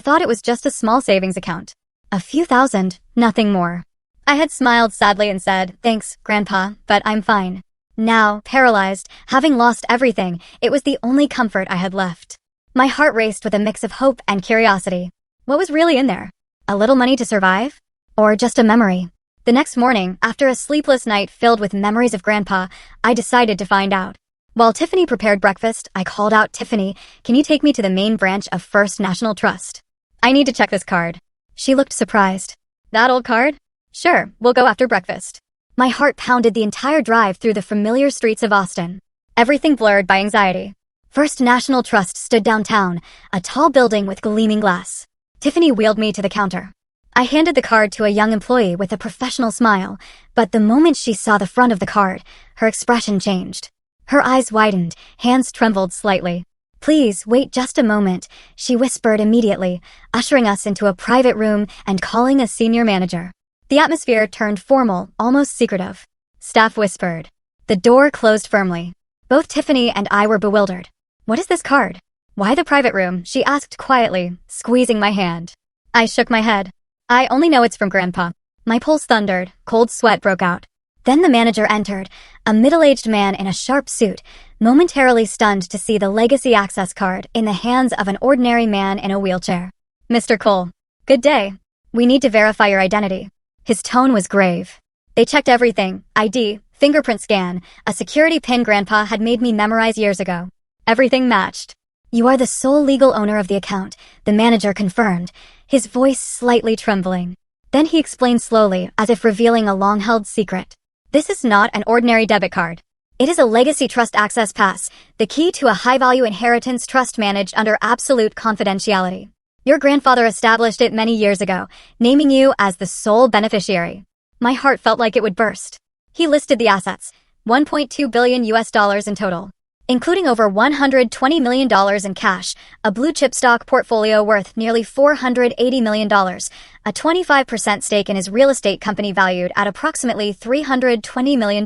thought it was just a small savings account. A few thousand, nothing more. I had smiled sadly and said, "Thanks, Grandpa, but I'm fine." Now, paralyzed, having lost everything, it was the only comfort I had left. My heart raced with a mix of hope and curiosity. What was really in there? A little money to survive? Or just a memory? The next morning, after a sleepless night filled with memories of Grandpa, I decided to find out. While Tiffany prepared breakfast, I called out, "Tiffany, can you take me to the main branch of First National Trust? I need to check this card." She looked surprised. "That old card? Sure, we'll go after breakfast." My heart pounded the entire drive through the familiar streets of Austin, everything blurred by anxiety. First National Trust stood downtown, a tall building with gleaming glass. Tiffany wheeled me to the counter. I handed the card to a young employee with a professional smile, but the moment she saw the front of the card, her expression changed. Her eyes widened, hands trembled slightly. "Please, wait just a moment," she whispered immediately, ushering us into a private room and calling a senior manager. The atmosphere turned formal, almost secretive. Staff whispered. The door closed firmly. Both Tiffany and I were bewildered. "What is this card? Why the private room?" she asked quietly, squeezing my hand. I shook my head. "I only know it's from Grandpa." My pulse thundered, cold sweat broke out. Then the manager entered, a middle-aged man in a sharp suit, momentarily stunned to see the Legacy Access Card in the hands of an ordinary man in a wheelchair. "Mr. Cole, good day. We need to verify your identity." His tone was grave. They checked everything, ID, fingerprint scan, a security pin Grandpa had made me memorize years ago. Everything matched. "You are the sole legal owner of the account," the manager confirmed, his voice slightly trembling. Then he explained slowly, as if revealing a long-held secret. This is not an ordinary debit card. It is a Legacy Trust Access Pass, the key to a high-value inheritance trust managed under absolute confidentiality. Your grandfather established it many years ago, naming you as the sole beneficiary. My heart felt like it would burst. He listed the assets, $1.2 billion in total, including over $120 million in cash, a blue-chip stock portfolio worth nearly $480 million, a 25% stake in his real estate company valued at approximately $320 million,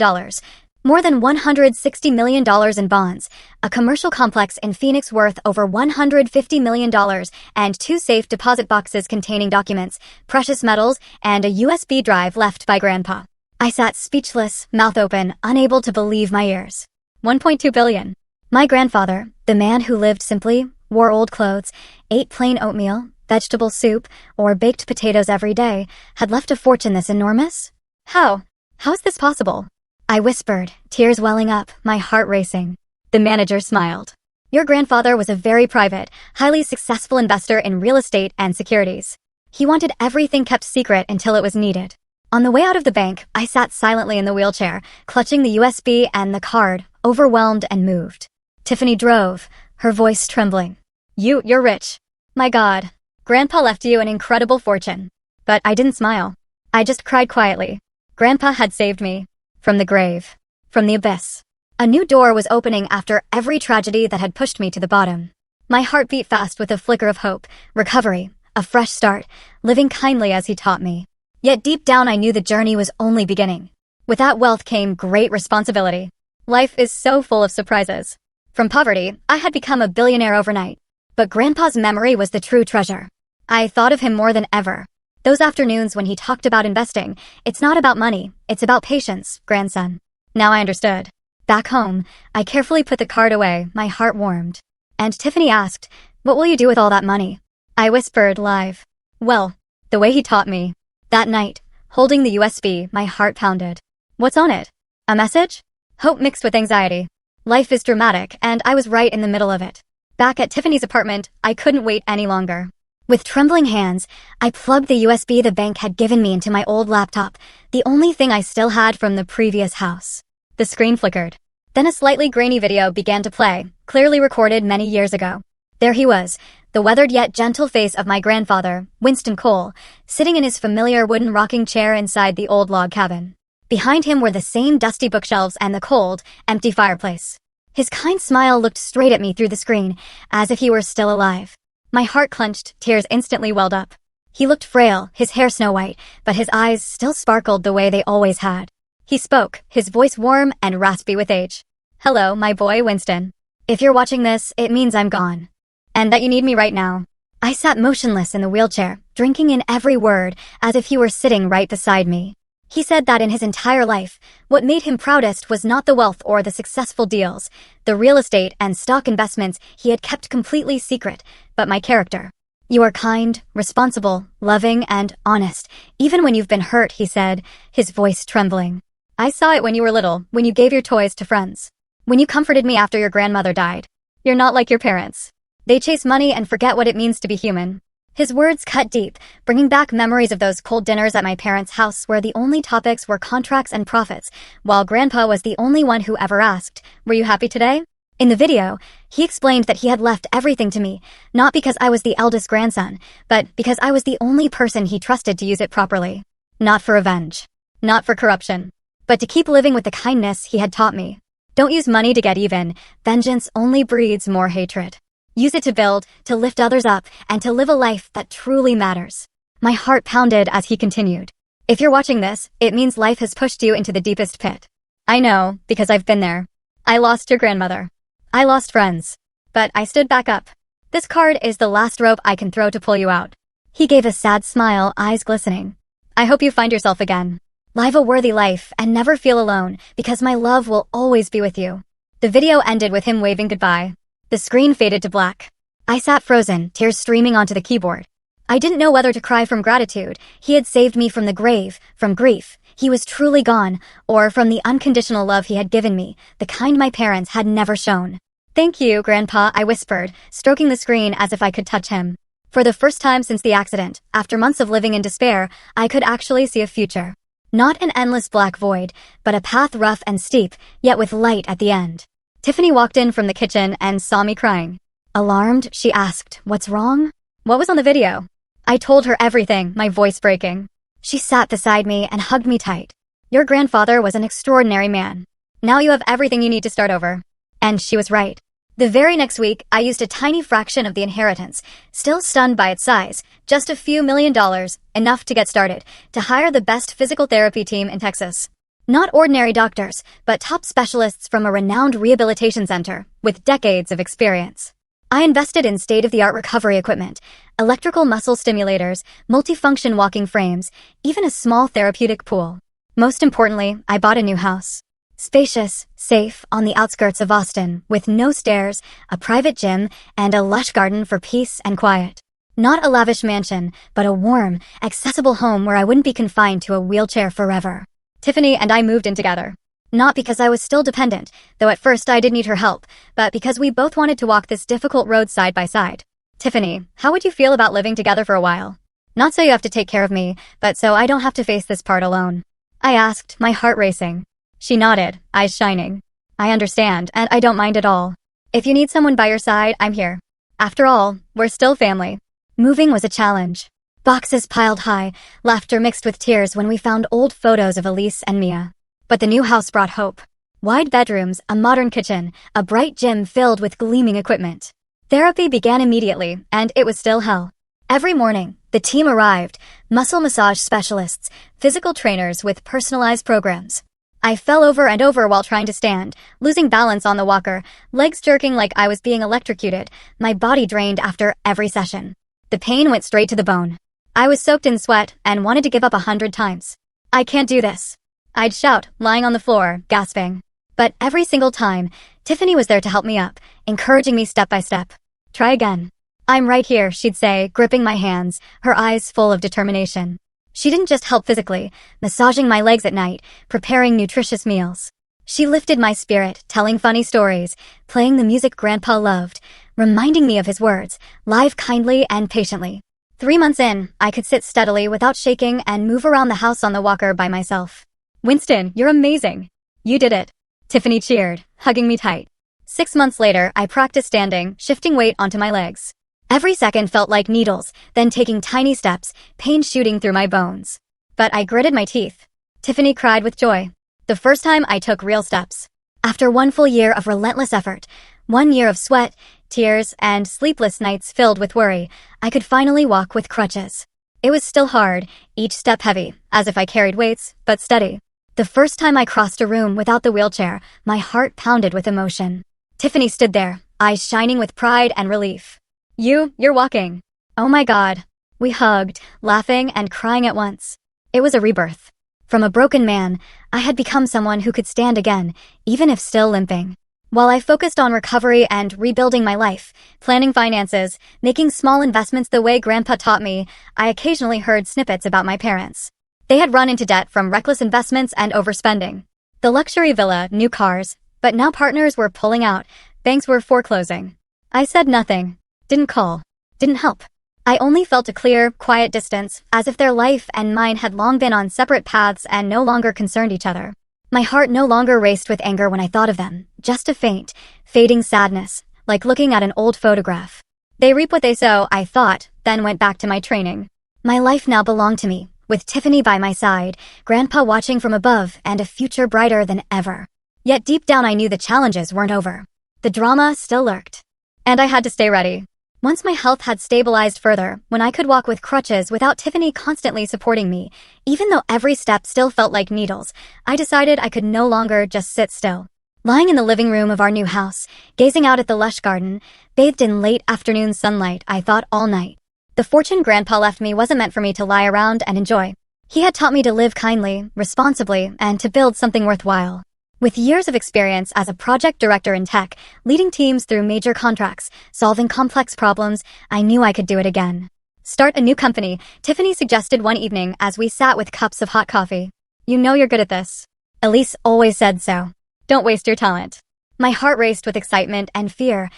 more than $160 million in bonds, a commercial complex in Phoenix worth over $150 million, and 2 safe deposit boxes containing documents, precious metals, and a USB drive left by Grandpa. I sat speechless, mouth open, unable to believe my ears. $1.2 billion. My grandfather, the man who lived simply, wore old clothes, ate plain oatmeal, vegetable soup, or baked potatoes every day, had left a fortune this enormous? How? How is this possible? I whispered, tears welling up, my heart racing. The manager smiled. Your grandfather was a very private, highly successful investor in real estate and securities. He wanted everything kept secret until it was needed. On the way out of the bank, I sat silently in the wheelchair, clutching the USB and the card, overwhelmed and moved. Tiffany drove, her voice trembling. You're rich. My God. Grandpa left you an incredible fortune. But I didn't smile. I just cried quietly. Grandpa had saved me. From the grave. From the abyss. A new door was opening after every tragedy that had pushed me to the bottom. My heart beat fast with a flicker of hope, recovery, a fresh start, living kindly as he taught me. Yet deep down I knew the journey was only beginning. With that wealth came great responsibility. Life is so full of surprises. From poverty, I had become a billionaire overnight. But Grandpa's memory was the true treasure. I thought of him more than ever. Those afternoons when he talked about investing, it's not about money, it's about patience, grandson. Now I understood. Back home, I carefully put the card away, my heart warmed. And Tiffany asked, "What will you do with all that money?" I whispered live. Well, the way he taught me. That night, holding the USB, my heart pounded. What's on it? A message? Hope mixed with anxiety. Life is dramatic, and I was right in the middle of it. Back at Tiffany's apartment, I couldn't wait any longer. With trembling hands, I plugged the USB the bank had given me into my old laptop, the only thing I still had from the previous house. The screen flickered. Then a slightly grainy video began to play, clearly recorded many years ago. There he was, the weathered yet gentle face of my grandfather, Winston Cole, sitting in his familiar wooden rocking chair inside the old log cabin. Behind him were the same dusty bookshelves and the cold, empty fireplace. His kind smile looked straight at me through the screen, as if he were still alive. My heart clenched, tears instantly welled up. He looked frail, his hair snow-white, but his eyes still sparkled the way they always had. He spoke, his voice warm and raspy with age. "Hello, my boy Winston. If you're watching this, it means I'm gone. And that you need me right now." I sat motionless in the wheelchair, drinking in every word, as if he were sitting right beside me. He said that in his entire life, what made him proudest was not the wealth or the successful deals, the real estate and stock investments he had kept completely secret, but my character. "You are kind, responsible, loving, and honest, even when you've been hurt," he said, his voice trembling. "I saw it when you were little, when you gave your toys to friends. When you comforted me after your grandmother died. You're not like your parents. They chase money and forget what it means to be human." His words cut deep, bringing back memories of those cold dinners at my parents' house where the only topics were contracts and profits, while Grandpa was the only one who ever asked, "Were you happy today?" In the video, he explained that he had left everything to me, not because I was the eldest grandson, but because I was the only person he trusted to use it properly. Not for revenge. Not for corruption. But to keep living with the kindness he had taught me. Don't use money to get even. Vengeance only breeds more hatred. Use it to build, to lift others up, and to live a life that truly matters. My heart pounded as he continued. If you're watching this, it means life has pushed you into the deepest pit. I know, because I've been there. I lost your grandmother. I lost friends. But I stood back up. This card is the last rope I can throw to pull you out. He gave a sad smile, eyes glistening. I hope you find yourself again. Live a worthy life and never feel alone, because my love will always be with you. The video ended with him waving goodbye. The screen faded to black. I sat frozen, tears streaming onto the keyboard. I didn't know whether to cry from gratitude. He had saved me from the grave, from grief. He was truly gone, or from the unconditional love he had given me, the kind my parents had never shown. "Thank you, Grandpa," I whispered, stroking the screen as if I could touch him. For the first time since the accident, after months of living in despair, I could actually see a future. Not an endless black void, but a path rough and steep, yet with light at the end. Tiffany walked in from the kitchen and saw me crying. Alarmed, she asked, "What's wrong?" "What was on the video?" I told her everything, my voice breaking. She sat beside me and hugged me tight. "Your grandfather was an extraordinary man. Now you have everything you need to start over." And she was right. The very next week, I used a tiny fraction of the inheritance, still stunned by its size, just a few $1,000,000, enough to get started, to hire the best physical therapy team in Texas. Not ordinary doctors, but top specialists from a renowned rehabilitation center, with decades of experience. I invested in state-of-the-art recovery equipment, electrical muscle stimulators, multifunction walking frames, even a small therapeutic pool. Most importantly, I bought a new house. Spacious, safe, on the outskirts of Austin, with no stairs, a private gym, and a lush garden for peace and quiet. Not a lavish mansion, but a warm, accessible home where I wouldn't be confined to a wheelchair forever. Tiffany and I moved in together. Not because I was still dependent, though at first I did need her help, but because we both wanted to walk this difficult road side by side. "Tiffany, how would you feel about living together for a while? Not so you have to take care of me, but so I don't have to face this part alone." I asked, my heart racing. She nodded, eyes shining. "I understand, and I don't mind at all. If you need someone by your side, I'm here. After all, we're still family." Moving was a challenge. Boxes piled high, laughter mixed with tears when we found old photos of Elise and Mia. But the new house brought hope. Wide bedrooms, a modern kitchen, a bright gym filled with gleaming equipment. Therapy began immediately, and it was still hell. Every morning, the team arrived, muscle massage specialists, physical trainers with personalized programs. I fell over and over while trying to stand, losing balance on the walker, legs jerking like I was being electrocuted, my body drained after every session. The pain went straight to the bone. I was soaked in sweat and wanted to give up 100 times. "I can't do this." I'd shout, lying on the floor, gasping. But every single time, Tiffany was there to help me up, encouraging me step by step. "Try again." "I'm right here," she'd say, gripping my hands, her eyes full of determination. She didn't just help physically, massaging my legs at night, preparing nutritious meals. She lifted my spirit, telling funny stories, playing the music Grandpa loved, reminding me of his words, live kindly and patiently. 3 months in, I could sit steadily without shaking and move around the house on the walker by myself. "Winston, you're amazing." "You did it." Tiffany cheered, hugging me tight. 6 months later, I practiced standing, shifting weight onto my legs. Every second felt like needles, then taking tiny steps, pain shooting through my bones. But I gritted my teeth. Tiffany cried with joy. The first time I took real steps. After 1 full year of relentless effort, 1 year of sweat, tears, and sleepless nights filled with worry, I could finally walk with crutches. It was still hard, each step heavy, as if I carried weights, but steady. The first time I crossed a room without the wheelchair, my heart pounded with emotion. Tiffany stood there, eyes shining with pride and relief. You're walking." Oh my God. We hugged, laughing and crying at once. It was a rebirth. From a broken man, I had become someone who could stand again, even if still limping. While I focused on recovery and rebuilding my life, planning finances, making small investments the way Grandpa taught me, I occasionally heard snippets about my parents. They had run into debt from reckless investments and overspending. The luxury villa, new cars, but now partners were pulling out, banks were foreclosing. I said nothing. Didn't call. Didn't help. I only felt a clear, quiet distance, as if their life and mine had long been on separate paths and no longer concerned each other. My heart no longer raced with anger when I thought of them, just a faint, fading sadness, like looking at an old photograph. They reap what they sow, I thought, then went back to my training. My life now belonged to me, with Tiffany by my side, Grandpa watching from above, and a future brighter than ever. Yet deep down I knew the challenges weren't over. The drama still lurked. And I had to stay ready. Once my health had stabilized further, when I could walk with crutches without Tiffany constantly supporting me, even though every step still felt like needles, I decided I could no longer just sit still. Lying in the living room of our new house, gazing out at the lush garden, bathed in late afternoon sunlight, I thought all night. The fortune Grandpa left me wasn't meant for me to lie around and enjoy. He had taught me to live kindly, responsibly, and to build something worthwhile. With years of experience as a project director in tech, leading teams through major contracts, solving complex problems, I knew I could do it again. "Start a new company," Tiffany suggested one evening as we sat with cups of hot coffee. "You know you're good at this." Elise always said so. "Don't waste your talent." My heart raced with excitement and fear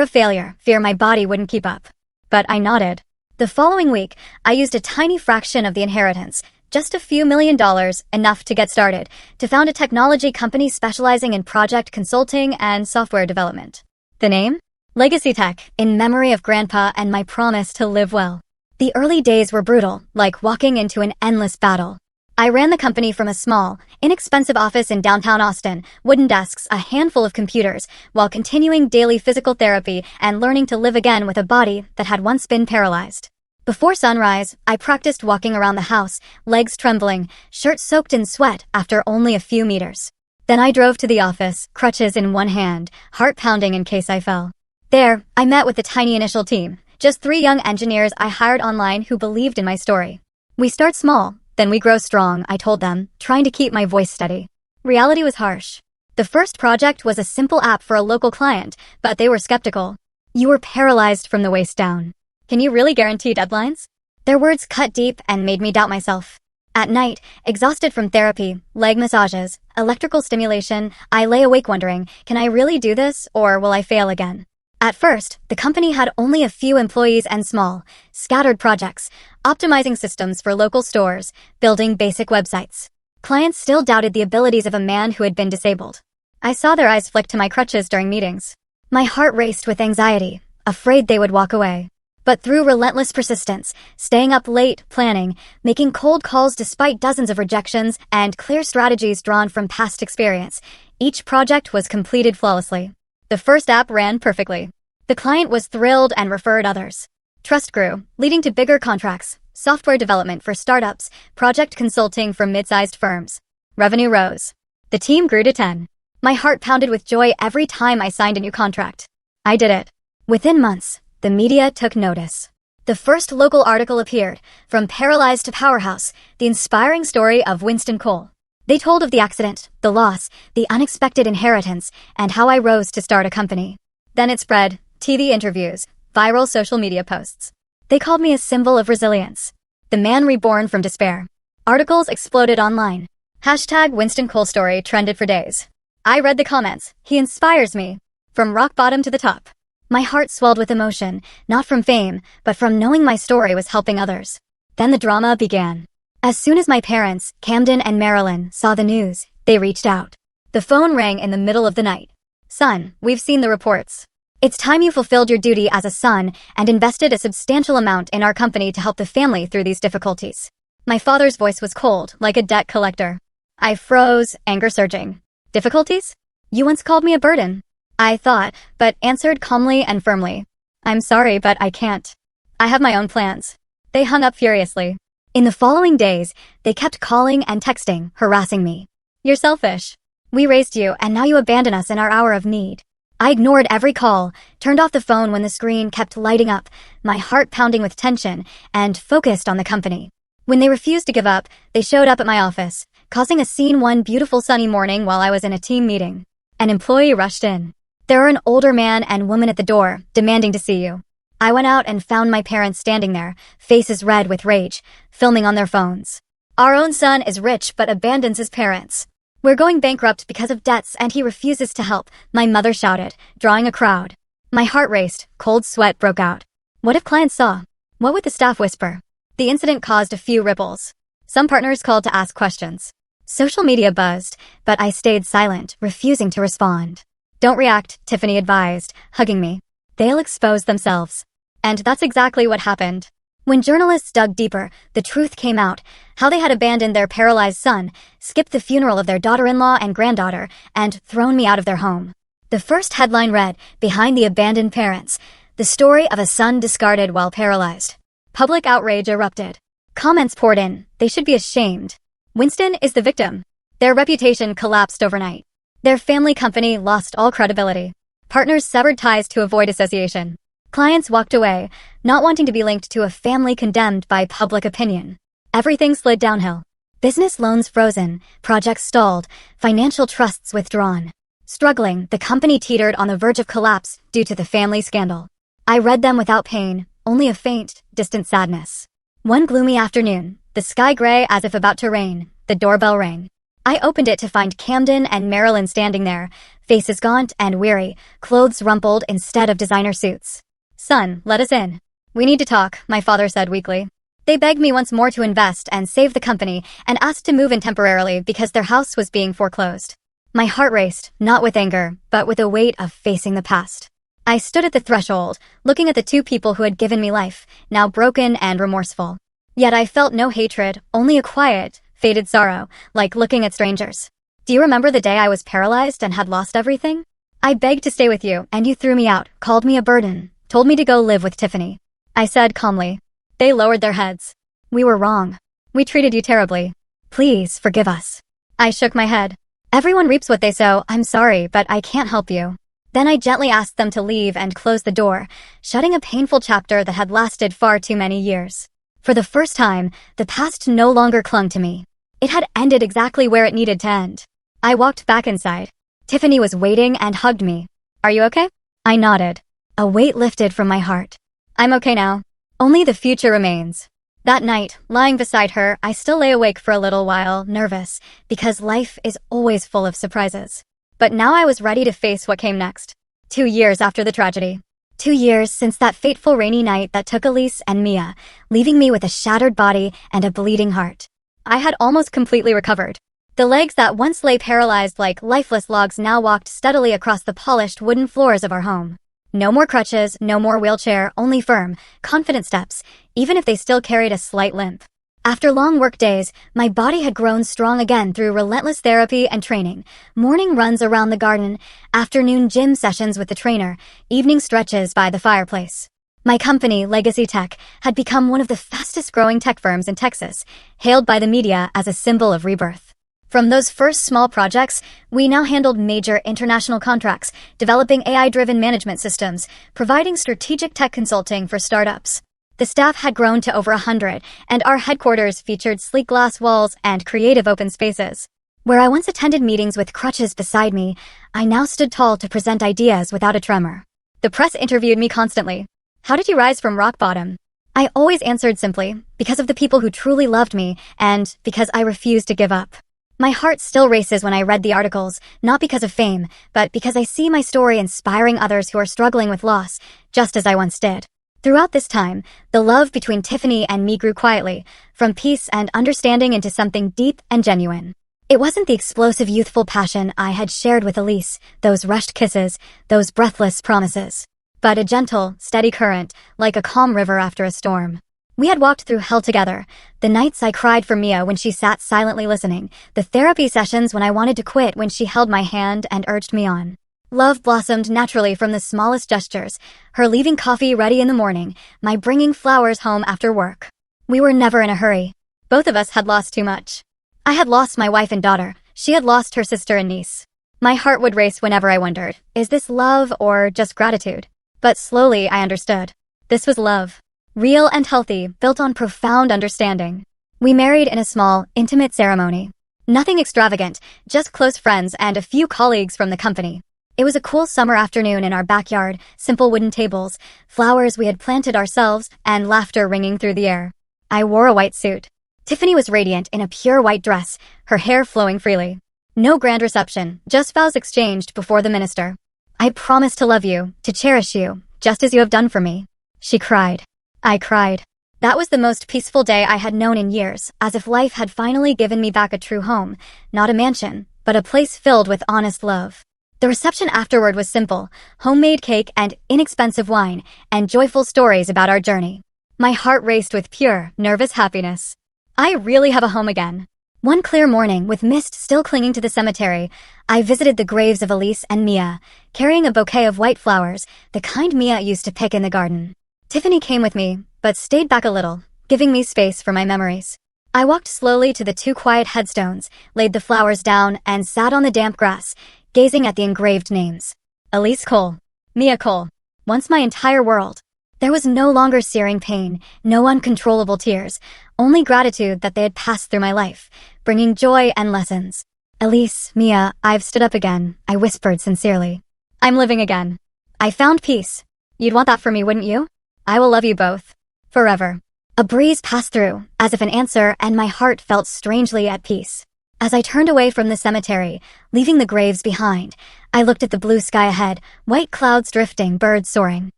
of failure, fear my body wouldn't keep up. But I nodded. The following week, I used a tiny fraction of the inheritance, just a few $1 million, enough to get started, to found a technology company specializing in project consulting and software development. The name? Legacy Tech, in memory of Grandpa and my promise to live well. The early days were brutal, like walking into an endless battle. I ran the company from a small, inexpensive office in downtown Austin, wooden desks, a handful of computers, while continuing daily physical therapy and learning to live again with a body that had once been paralyzed. Before sunrise, I practiced walking around the house, legs trembling, shirt soaked in sweat after only a few meters. Then I drove to the office, crutches in one hand, heart pounding in case I fell. There, I met with the tiny initial team, just 3 young engineers I hired online who believed in my story. We start small, then we grow strong, I told them, trying to keep my voice steady. Reality was harsh. The first project was a simple app for a local client, but they were skeptical. You were paralyzed from the waist down. Can you really guarantee deadlines? Their words cut deep and made me doubt myself. At night, exhausted from therapy, leg massages, electrical stimulation, I lay awake wondering, can I really do this, or will I fail again? At first, the company had only a few employees and small, scattered projects, optimizing systems for local stores, building basic websites. Clients still doubted the abilities of a man who had been disabled. I saw their eyes flick to my crutches during meetings. My heart raced with anxiety, afraid they would walk away. But through relentless persistence, staying up late, planning, making cold calls despite dozens of rejections, and clear strategies drawn from past experience, each project was completed flawlessly. The first app ran perfectly. The client was thrilled and referred others. Trust grew, leading to bigger contracts, software development for startups, project consulting for mid-sized firms. Revenue rose. The team grew to 10. My heart pounded with joy every time I signed a new contract. I did it. Within months, the media took notice. The first local article appeared, From Paralyzed to Powerhouse, the inspiring story of Winston Cole. They told of the accident, the loss, the unexpected inheritance, and how I rose to start a company. Then it spread, TV interviews, viral social media posts. They called me a symbol of resilience. The man reborn from despair. Articles exploded online. Hashtag Winston Cole story trended for days. I read the comments. He inspires me. From rock bottom to the top. My heart swelled with emotion, not from fame, but from knowing my story was helping others. Then the drama began. As soon as my parents, Camden and Marilyn, saw the news, they reached out. The phone rang in the middle of the night. Son, we've seen the reports. It's time you fulfilled your duty as a son and invested a substantial amount in our company to help the family through these difficulties. My father's voice was cold, like a debt collector. I froze, anger surging. Difficulties? You once called me a burden. I thought, but answered calmly and firmly. I'm sorry, but I can't. I have my own plans. They hung up furiously. In the following days, they kept calling and texting, harassing me. You're selfish. We raised you, and now you abandon us in our hour of need. I ignored every call, turned off the phone when the screen kept lighting up, my heart pounding with tension, and focused on the company. When they refused to give up, they showed up at my office, causing a scene one beautiful sunny morning while I was in a team meeting. An employee rushed in. There were an older man and woman at the door, demanding to see you. I went out and found my parents standing there, faces red with rage, filming on their phones. Our own son is rich but abandons his parents. We're going bankrupt because of debts and he refuses to help, my mother shouted, drawing a crowd. My heart raced, cold sweat broke out. What if clients saw? What would the staff whisper? The incident caused a few ripples. Some partners called to ask questions. Social media buzzed, but I stayed silent, refusing to respond. Don't react, Tiffany advised, hugging me. They'll expose themselves. And that's exactly what happened. When journalists dug deeper, the truth came out, how they had abandoned their paralyzed son, skipped the funeral of their daughter-in-law and granddaughter, and thrown me out of their home. The first headline read, Behind the Abandoned Parents, the story of a son discarded while paralyzed. Public outrage erupted. Comments poured in, they should be ashamed. Winston is the victim. Their reputation collapsed overnight. Their family company lost all credibility. Partners severed ties to avoid association. Clients walked away, not wanting to be linked to a family condemned by public opinion. Everything slid downhill. Business loans frozen, projects stalled, financial trusts withdrawn. Struggling, the company teetered on the verge of collapse due to the family scandal. I read them without pain, only a faint, distant sadness. One gloomy afternoon, the sky gray as if about to rain, the doorbell rang. I opened it to find Camden and Marilyn standing there, faces gaunt and weary, clothes rumpled instead of designer suits. Son, let us in. We need to talk, my father said weakly. They begged me once more to invest and save the company and asked to move in temporarily because their house was being foreclosed. My heart raced, not with anger, but with a weight of facing the past. I stood at the threshold, looking at the two people who had given me life, now broken and remorseful. Yet I felt no hatred, only a quiet, faded sorrow, like looking at strangers. Do you remember the day I was paralyzed and had lost everything? I begged to stay with you, and you threw me out, called me a burden, told me to go live with Tiffany. I said calmly. They lowered their heads. We were wrong. We treated you terribly. Please forgive us. I shook my head. Everyone reaps what they sow. I'm sorry, but I can't help you. Then I gently asked them to leave and close the door, shutting a painful chapter that had lasted far too many years. For the first time, the past no longer clung to me. It had ended exactly where it needed to end. I walked back inside. Tiffany was waiting and hugged me. Are you okay? I nodded. A weight lifted from my heart. I'm okay now. Only the future remains. That night, lying beside her, I still lay awake for a little while, nervous, because life is always full of surprises. But now I was ready to face what came next. 2 years after the tragedy. 2 years since that fateful rainy night that took Elise and Mia, leaving me with a shattered body and a bleeding heart. I had almost completely recovered. The legs that once lay paralyzed like lifeless logs now walked steadily across the polished wooden floors of our home. No more crutches, no more wheelchair, only firm, confident steps, even if they still carried a slight limp. After long work days, my body had grown strong again through relentless therapy and training, morning runs around the garden, afternoon gym sessions with the trainer, evening stretches by the fireplace. My company, Legacy Tech, had become one of the fastest-growing tech firms in Texas, hailed by the media as a symbol of rebirth. From those first small projects, we now handled major international contracts, developing AI-driven management systems, providing strategic tech consulting for startups. The staff had grown to over 100, and our headquarters featured sleek glass walls and creative open spaces. Where I once attended meetings with crutches beside me, I now stood tall to present ideas without a tremor. The press interviewed me constantly. How did you rise from rock bottom? I always answered simply, because of the people who truly loved me, and because I refused to give up. My heart still races when I read the articles, not because of fame, but because I see my story inspiring others who are struggling with loss, just as I once did. Throughout this time, the love between Tiffany and me grew quietly, from peace and understanding into something deep and genuine. It wasn't the explosive youthful passion I had shared with Elise, those rushed kisses, those breathless promises, but a gentle, steady current, like a calm river after a storm. We had walked through hell together, the nights I cried for Mia when she sat silently listening, the therapy sessions when I wanted to quit when she held my hand and urged me on. Love blossomed naturally from the smallest gestures, her leaving coffee ready in the morning, my bringing flowers home after work. We were never in a hurry. Both of us had lost too much. I had lost my wife and daughter. She had lost her sister and niece. My heart would race whenever I wondered, is this love or just gratitude? But slowly I understood. This was love. Real and healthy, built on profound understanding. We married in a small, intimate ceremony. Nothing extravagant, just close friends and a few colleagues from the company. It was a cool summer afternoon in our backyard, simple wooden tables, flowers we had planted ourselves, and laughter ringing through the air. I wore a white suit. Tiffany was radiant in a pure white dress, her hair flowing freely. No grand reception, just vows exchanged before the minister. I promise to love you, to cherish you, just as you have done for me. She cried. I cried. That was the most peaceful day I had known in years, as if life had finally given me back a true home, not a mansion, but a place filled with honest love. The reception afterward was simple, homemade cake and inexpensive wine, and joyful stories about our journey. My heart raced with pure, nervous happiness. I really have a home again. One clear morning, with mist still clinging to the cemetery, I visited the graves of Elise and Mia, carrying a bouquet of white flowers, the kind Mia used to pick in the garden. Tiffany came with me, but stayed back a little, giving me space for my memories. I walked slowly to the 2 quiet headstones, laid the flowers down, and sat on the damp grass, gazing at the engraved names. Elise Cole. Mia Cole. Once my entire world. There was no longer searing pain, no uncontrollable tears, only gratitude that they had passed through my life, bringing joy and lessons. Elise, Mia, I've stood up again, I whispered sincerely. I'm living again. I found peace. You'd want that for me, wouldn't you? I will love you both. Forever. A breeze passed through, as if an answer, and my heart felt strangely at peace. As I turned away from the cemetery, leaving the graves behind, I looked at the blue sky ahead, white clouds drifting, birds soaring.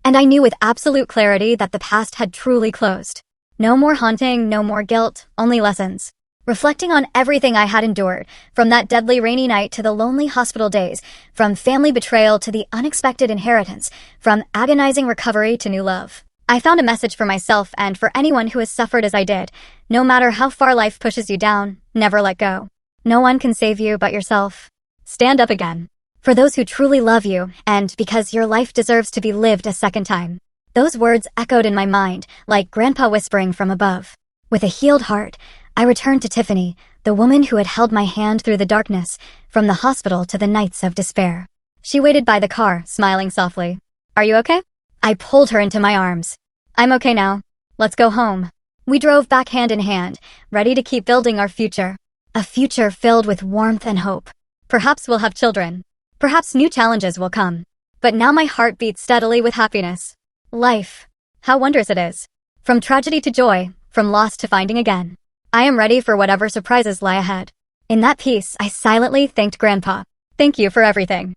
And I knew with absolute clarity that the past had truly closed. No more haunting, no more guilt, only lessons. Reflecting on everything I had endured, from that deadly rainy night to the lonely hospital days, from family betrayal to the unexpected inheritance, from agonizing recovery to new love, I found a message for myself and for anyone who has suffered as I did. No matter how far life pushes you down, never let go. No one can save you but yourself. Stand up again. For those who truly love you, and because your life deserves to be lived a second time. Those words echoed in my mind, like Grandpa whispering from above. With a healed heart, I returned to Tiffany, the woman who had held my hand through the darkness, from the hospital to the nights of despair. She waited by the car, smiling softly. Are you okay? I pulled her into my arms. I'm okay now. Let's go home. We drove back hand in hand, ready to keep building our future. A future filled with warmth and hope. Perhaps we'll have children. Perhaps new challenges will come. But now my heart beats steadily with happiness. Life. How wondrous it is. From tragedy to joy, from loss to finding again. I am ready for whatever surprises lie ahead. In that peace, I silently thanked Grandpa. Thank you for everything.